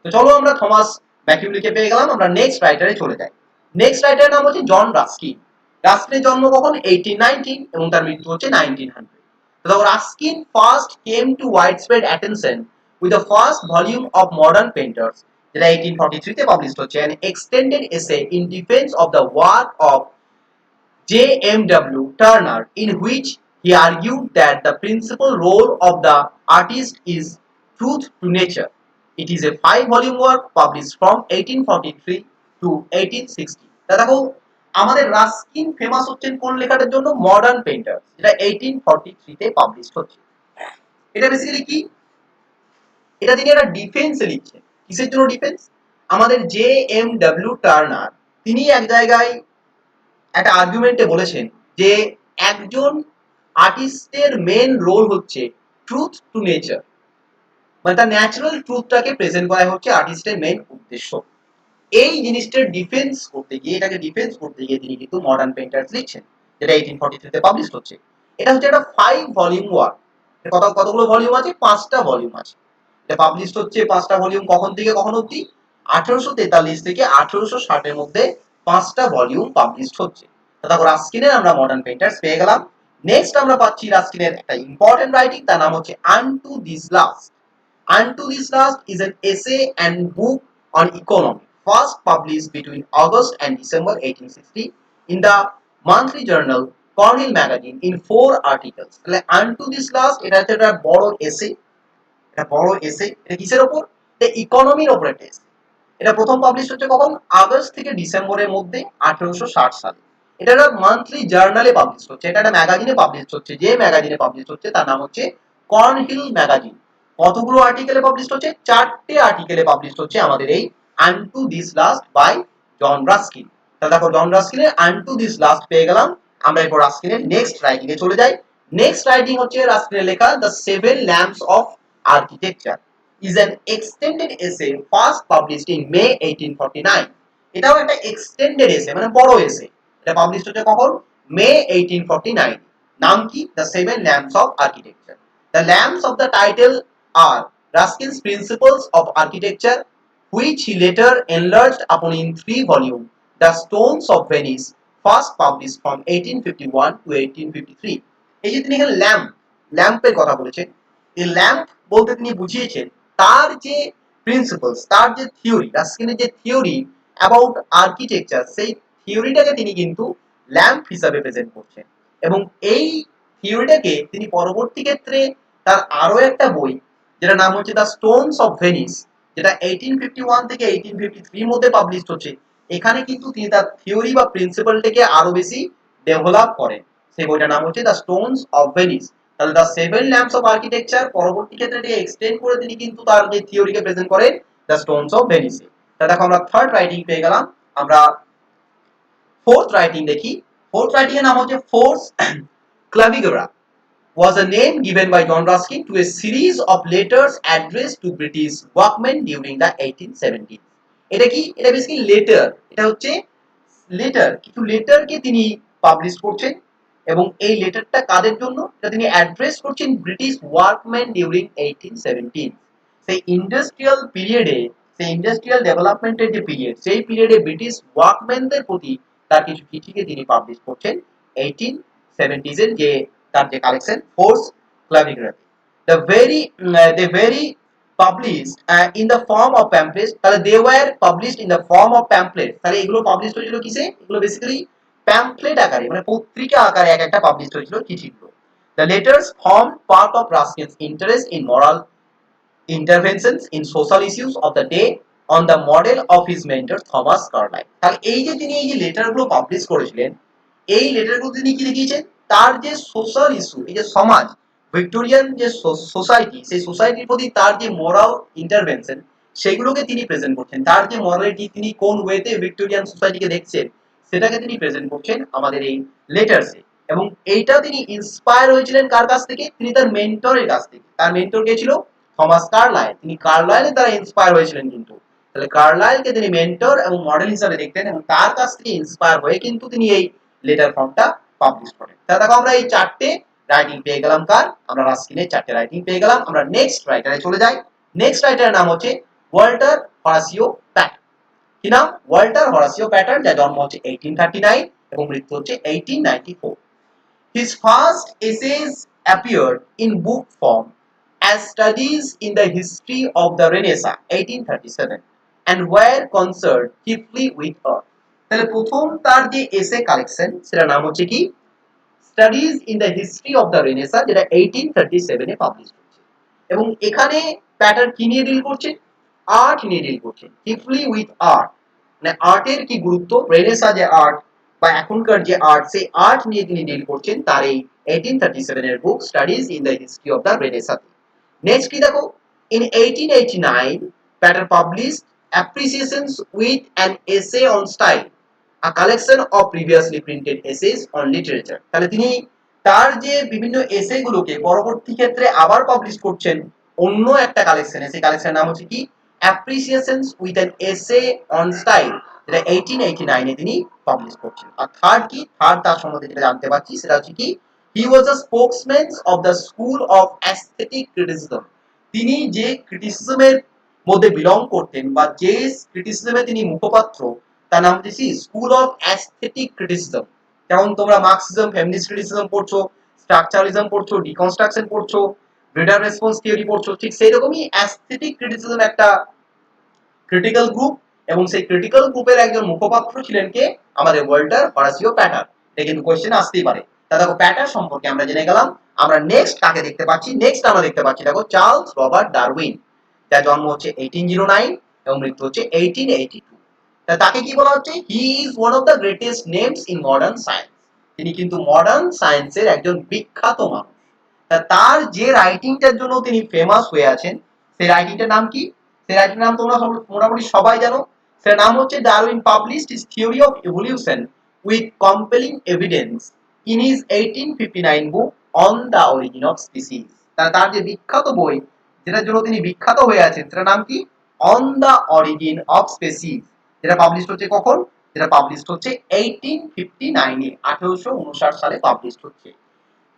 Speaker 1: তো চলো আমরা থমাস ম্যাকিউলিকে পেয়ে গেলাম। আমরা নেক্সট রাইটারে চলে যাই। নেক্সট রাইটারের নাম হচ্ছে জন রাস্কিন। রাস্কিনের জন্ম কখন? 1819 এবং তার মৃত্যু হচ্ছে 1900। The Ruskin first came to widespread attention with the first volume of Modern Painters, যেটা 1843 তে পাবলিশ হচ্ছে, an extended essay in defense of the work of J.M.W. Turner, in which he argued that the principal role of the artist is truth to nature. It is a 5-volume work published from 1843 to 1860. তা দেখো আমাদের Ruskin famous হচ্ছেন কোন লেখাটার জন্য? Modern painter, যেটা 1843 তে publish হচ্ছে। এটা বেসিক্যালি কি? এটা তিনি একটা ডিফেন্সে লিখছেন। কিসের জন্য ডিফেন্স? আমাদের J.M.W. টার্নার তিনি এক জায়গায় একটা আর্গুমেন্টে বলেছেন যে একজন আর্টিস্টের মেন রোল হচ্ছে ট্রুথ টু নেচার, মানে তার ন্যাচারাল ট্রুথটাকে প্রেজেন্ট করা হচ্ছে আর্টিস্টের মেন উদ্দেশ্য। এই জিনিসটার ডিফেন্স করতে গিয়ে, এটাকে ডিফেন্স করতে গিয়ে তিনি কিন্তু মডার্ন পেইন্টার্স লিখছেন, যেটা 1843 তে পাবলিশ হচ্ছে। এটা হচ্ছে একটা 5-ভলিউম ওয়ার্ক। কতগুলো ভলিউম আছে? 5টা ভলিউম আছে। এটা পাবলিশ হচ্ছে 5টা ভলিউম। কখন থেকে কখন অবধি? 1843 থেকে 1860 এর মধ্যে 5টা ভলিউম পাবলিশ হচ্ছে। তারপর রাস্কিনের আমরা মডার্ন পেইন্টার্স পেয়ে গেলাম। নেক্সট আমরা পাচ্ছি রাস্কিনের একটা ইম্পর্টেন্ট রাইটিং, তার নাম হচ্ছে আনটু this last. Unto This Last is an essay and book on economy, first published between August and December 1860 in the monthly journal Cornhill Magazine in 4 articles. তাহলে Unto This Last এটা হচ্ছে একটা বড় এসে, এটা বড় এসে। এটা কিসের উপর? এটা ইকোনমির উপর একটা এসে। এটা প্রথম পাবলিশ হচ্ছে কখন? আগস্ট থেকে ডিসেম্বরের মধ্যে 1860 সালে। এটা একটা মান্থলি জার্নালে পাবলিশ হচ্ছে, এটা একটা ম্যাগাজিনে পাবলিশ হচ্ছে। যে ম্যাগাজিনে পাবলিশ হচ্ছে তার নাম হচ্ছে কর্নহিল ম্যাগাজিন। কতগুলো আর্টিকেলে পাবলিশ হচ্ছে? 4টে আর্টিকেলে পাবলিশ হচ্ছে আমাদের এই unto this last by John Ruskin. তাহলে দেখো জন রাস্কিনের আনটু দিস লাস্ট পেয়ে গেলাম। আমরা এরপর রাস্কিনের নেক্সট রাইটিং এ চলে যাই। নেক্সট রাইটিং হচ্ছে রাস্কিনের লেখা the 7 lamps of architecture, is an extended essay first published in May 1849. এটাও একটা এক্সটেন্ডেড এসে, মানে বড় এসে। এটা পাবলিশ হচ্ছে কখন? মে 1849। নাম কি? The 7 lamps of architecture. The lamps of the title are Ruskin's Principles of Architecture, which he later enlarged upon in 3 volumes. The Stones of Venice, first published from 1851 to 1853. এই যে তিনি এখানে ল্যাম্পের কথা বলেছেন, এই ল্যাম্প বলতে তিনি বুঝিয়েছেন তার যে প্রিন্সিপালস, তার যে থিওরি, রাস্কিনের যে থিওরি অ্যাবাউট আর্কিটেকচার, সেই থিওরিটাকে তিনি কিন্তু ল্যাম্প হিসাবে প্রেজেন্ট করছেন। এবং এই থিওরিটাকে তিনি পরবর্তী ক্ষেত্রে তার আরো একটা বই, যেটা নাম হচ্ছে দ্য স্টোনস অফ ভেনিস, যেটা 1851 থেকে 1853 মধ্যে পাবলিশ হচ্ছে, এখানে কিন্তু তিনি তার থিওরি বা প্রিন্সিপালটাকে আরো বেশি ডেভেলপ করেন। সেই বইটার নাম হচ্ছে দ্য স্টোনস অফ ভেনিস। তাহলে দ্য 7 ল্যাম্পস অফ আর্কিটেকচার পরবর্তী ক্ষেত্রে এটাকে এক্সটেন্ড করে তিনি কিন্তু তার যে থিওরিকে প্রেজেন্ট করেন দ্য স্টোনস অফ ভেনিসে। তাহলে দেখো আমরা থার্ড রাইটিং পেয়ে গেলাম। আমরা ফোর্থ রাইটিং দেখি। ফোর্থ রাইটিং এর নাম হচ্ছে force ক্লাভিগেরা, was a name given by John Ruskin to a series of letters addressed to British workmen during the 1870s. এটা কি? এটা বেসিক্যালি লেটার। এটা হচ্ছে লেটার, কিছু লেটারকে তিনি পাবলিশ করছেন। এবং এই লেটারটা কাদের জন্য? এটা তিনি অ্যাড্রেস করছেন ব্রিটিশ ওয়ার্কম্যান ডিউরিং 1817। সেই ইন্ডাস্ট্রিয়াল পিরিয়ডে, সেই ইন্ডাস্ট্রিয়াল ডেভেলপমেন্টের যে পিরিয়ড, সেই পিরিয়ডে ব্রিটিশ ওয়ার্কম্যানদের প্রতি তার কিছু চিঠিকে তিনি পাবলিশ করছেন 1870s এর যে তার যে কালেকশন ফোর্স ক্লাভিগ্রাফি। They very published in the form of pamphlets, তাহলে they were published in the form of pamphlets। তাহলে এগুলো পাবলিশ হয়েছিল কিসে? এগুলো বেসিক্যালি প্যাম্পলেট আকারে, মানে পত্রিকা আকারে এক একটা পাবলিশ হয়েছিল চিঠিগুলো। The letters formed part of Ruskin's interest in moral interventions in social issues of the day on the model of his mentor Thomas Carlyle। তাহলে এই যে তিনি এই যে লেটারগুলো পাবলিশ করেছিলেন, এই লেটারগুলো তিনি কি দেখিয়েছেন? তার যে সোশ্যাল ইস্যু, এই যে সমাজ, ভিক্টোরিয়ান যে সোসাইটি, সেই সোসাইটির প্রতি তার যে মোরাল ইন্টারভেনশন, সেগুলোকে তিনি প্রেজেন্ট করছেন। তার যে মরালিটি, তিনি কোন ওয়েতে ভিক্টোরিয়ান সোসাইটিকে দেখছেন, সেটাকে তিনি প্রেজেন্ট করছেন আমাদের এই লেটারসে। এবং এইটা তিনি ইন্সপায়ার হয়েছিলেন কার কাছ থেকে? তিনি তার মেন্টরের কাছ থেকে। তার মেন্টর কে ছিল? Thomas Carlyle. তিনি কার্লাইলের দ্বারা ইন্সপায়ার হয়েছিলেন কিন্তু। তাহলে কার্লাইলকে তিনি মেন্টর এবং মডেল হিসাবে দেখতেন, এবং তার কাছ থেকে ইন্সপায়ার হয়ে কিন্তু তিনি এই লেটার ফর্মটা পাবলিশ করেন। তাহলে দেখো আমরা এই 4টে রাইটিং পেয়ে গেলাম কার? আমরা রাস্কিনের 4টে রাইটিং পেয়ে গেলাম। আমরা নেক্সট রাইটারে চলে যাই। নেক্সট রাইটারের নাম হচ্ছে ওয়াল্টার হরাসিও প্যাটার্ন। কি নাম? ওয়াল্টার হরাসিও প্যাটার্ন, যার জন্ম হচ্ছে 1839 এবং মৃত্যু হচ্ছে 1894। His first essays appeared in book form as Studies in the History of the Renaissance 1837 and were concerned chiefly with art. তাহলে প্রথম তার যে এসে কালেকশন সেটার নাম হচ্ছে কি studies in the history of the renaissance, যেটা 1837 এ পাবলিশ হচ্ছে। এবং এখানে প্যাটার্ন কি নিয়ে ডিল করছে? আর্ট নিয়ে ডিল করছে, চিফলি উইথ আর্ট, মানে আর্টের কি গুরুত্ব, রেনেসাঁ যে আর্ট বা এখনকার যে আর্ট, সেই আর্ট নিয়ে তিনি ডিল করছেন তার এই 1837 এর book studies in the history of the renaissance. Next কি দেখো, in 1889 Pater published appreciations with an essay on style, a collection of previously printed essays on literature। তাহলে তিনি তার যে বিভিন্ন এসে গুলোকে পরবর্তী ক্ষেত্রে আবার পাবলিশ করছেন অন্য একটা কালেকশনে, সেই কালেকশনের নাম হচ্ছে কি appreciations with an essay on style, যেটা 1889 এ তিনি পাবলিশ করছেন। আর থার্ড কি, থার্ড তার সম্বন্ধে যেটা জানতে পারছি সেটা হচ্ছে কি he was a spokesman of the school of aesthetic criticism. তিনি যে ক্রিটিসিজমের মধ্যে বিলং করতেন বা যে ক্রিটিসিজমে তিনি মুখপাত্র, তার নাম হচ্ছে স্কুল অফ অ্যাস্থেটিক ক্রিটিসিজম। যেমন তোমরা মার্কসিজম, ফেমিনিস্ট ক্রিটিসিজম পড়ছো, স্ট্রাকচারালিজম পড়ছো, ডিকনস্ট্রাকশন পড়ছো, রিডার রেসপন্স থিওরি পড়ছো, ঠিক সেই রকমই অ্যাস্থেটিক ক্রিটিসিজম একটা ক্রিটিক্যাল গ্রুপ, এবং সেই ক্রিটিক্যাল গ্রুপের একজন মুখপাত্র ছিলেন কে, আমাদের ওয়াল্টার হরাসিও প্যাটার। এটা কিন্তু কোশ্চেন আসতেই পারে। তা দেখো প্যাটার সম্পর্কে আমরা জেনে গেলাম। আমরা নেক্সট কাকে দেখতে পাচ্ছি? নেক্সট আমরা দেখতে পাচ্ছি দেখো চার্লস রবার্ট ডারউইন, যার জন্ম হচ্ছে 1809 এবং মৃত্যু হচ্ছে 1882। তাকে কি বলা হচ্ছে? He is one of the greatest names in modern science. তিনি কিন্তু মডার্ন সায়েন্সের একজন বিখ্যাত মানুষ। তার যে রাইটিংটার জন্য তিনি ফেমাস হয়ে আছেন, সেই রাইটিংটার নাম কি? সেই রাইটিংটার নাম তোমরা মোটামুটি সবাই জানো। সেটার নাম হচ্ছে Darwin published his theory of evolution with compelling evidence in his 1859 book on the origin of species. তার যে বিখ্যাত বই, যেটার জন্য তিনি বিখ্যাত হয়ে আছেন, সেটার নাম কি? On the origin of species, যেটা পাবলিশ হচ্ছে কখন? যেটা পাবলিশ হচ্ছে 1859 এ, 1859 সালে পাবলিশ হচ্ছে।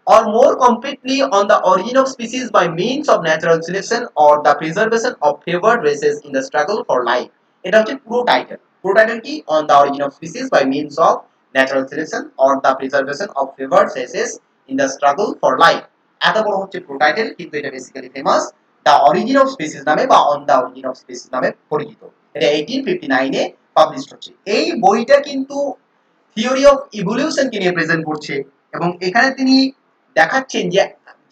Speaker 1: Or more completely on the origin of species by means of natural selection or the preservation of favored races in the struggle for life। এটা হচ্ছে পুরো টাইটেল। পুরো টাইটেল কি? On the origin of species by means of natural selection or the preservation of favored races in the struggle for life। এত বড় হচ্ছে পুরো title, কিন্তু এটা basically famous the origin of species নামে বা on the origin of species নামে পরিচিত। এটা 1859 এ পাবলিশ হচ্ছে। এই বইটা কিন্তু থিওরি অফ ইভলিউশনকে নিয়ে প্রেজেন্ট করছে, এবং এখানে তিনি দেখাচ্ছেন যে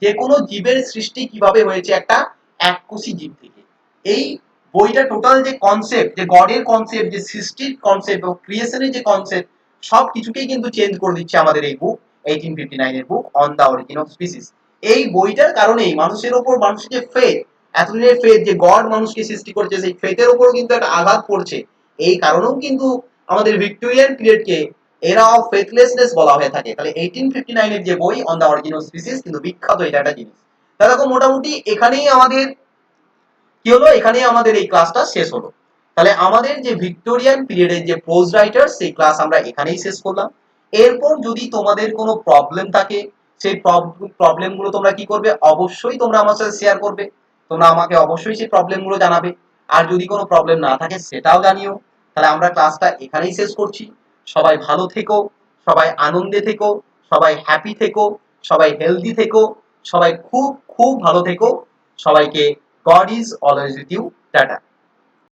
Speaker 1: যে কোনো জীবের সৃষ্টি কিভাবে হয়েছে একটা এককোষী জীব থেকে। এই বইটা টোটাল যে কনসেপ্ট, যে গডের কনসেপ্ট, যে সৃষ্টির কনসেপ্ট এবং ক্রিয়েশনের যে কনসেপ্ট, সব কিছুকেই কিন্তু চেঞ্জ করে দিচ্ছে আমাদের এই বুক 1859 এর book on the origin of species. এই বইটার কারণেই মানুষের ওপর, মানুষের যে ফেথ, এতদিনের ফেথ যে গড মানুষকে সৃষ্টি করেছে, সেই ফেথের উপরও কিন্তু একটা আঘাত পড়ছে। এই কারণেও কিন্তু আমাদের ভিক্টোরিয়ান পিরিয়ডকে এরা অফ ফেথলেসনেস বলা হয়ে থাকে। তাহলে 1859 এর যে বই on the origin of species কিন্তু বিখ্যাত, এটা একটা জিনিস। তাহলে দেখো মোটামুটি এখানেই আমাদের কি হলো, এখানেই আমাদের এই ক্লাসটা শেষ হলো। তাহলে আমাদের যে ভিক্টোরিয়ান পিরিয়ডের যে প্রোজ রাইটার, সেই ক্লাস আমরা এখানেই শেষ করলাম। এরপর যদি তোমাদের কোনো প্রবলেম থাকে, সেই প্রবলেমগুলো তোমরা কি করবে? অবশ্যই তোমরা আমার সাথে শেয়ার করবে। তোমরা আমাকে অবশ্যই সেই প্রবলেমগুলো জানাবে। আর যদি কোনো প্রবলেম না থাকে সেটাও জানিও। তাহলে আমরা ক্লাসটা এখানেই শেষ করছি। সবাই ভালো থেকো, সবাই আনন্দে থেকো, সবাই হ্যাপি থেকো, সবাই হেলদি থেকো, সবাই খুব খুব ভালো থেকো। সবাইকে God is always with you. Tata.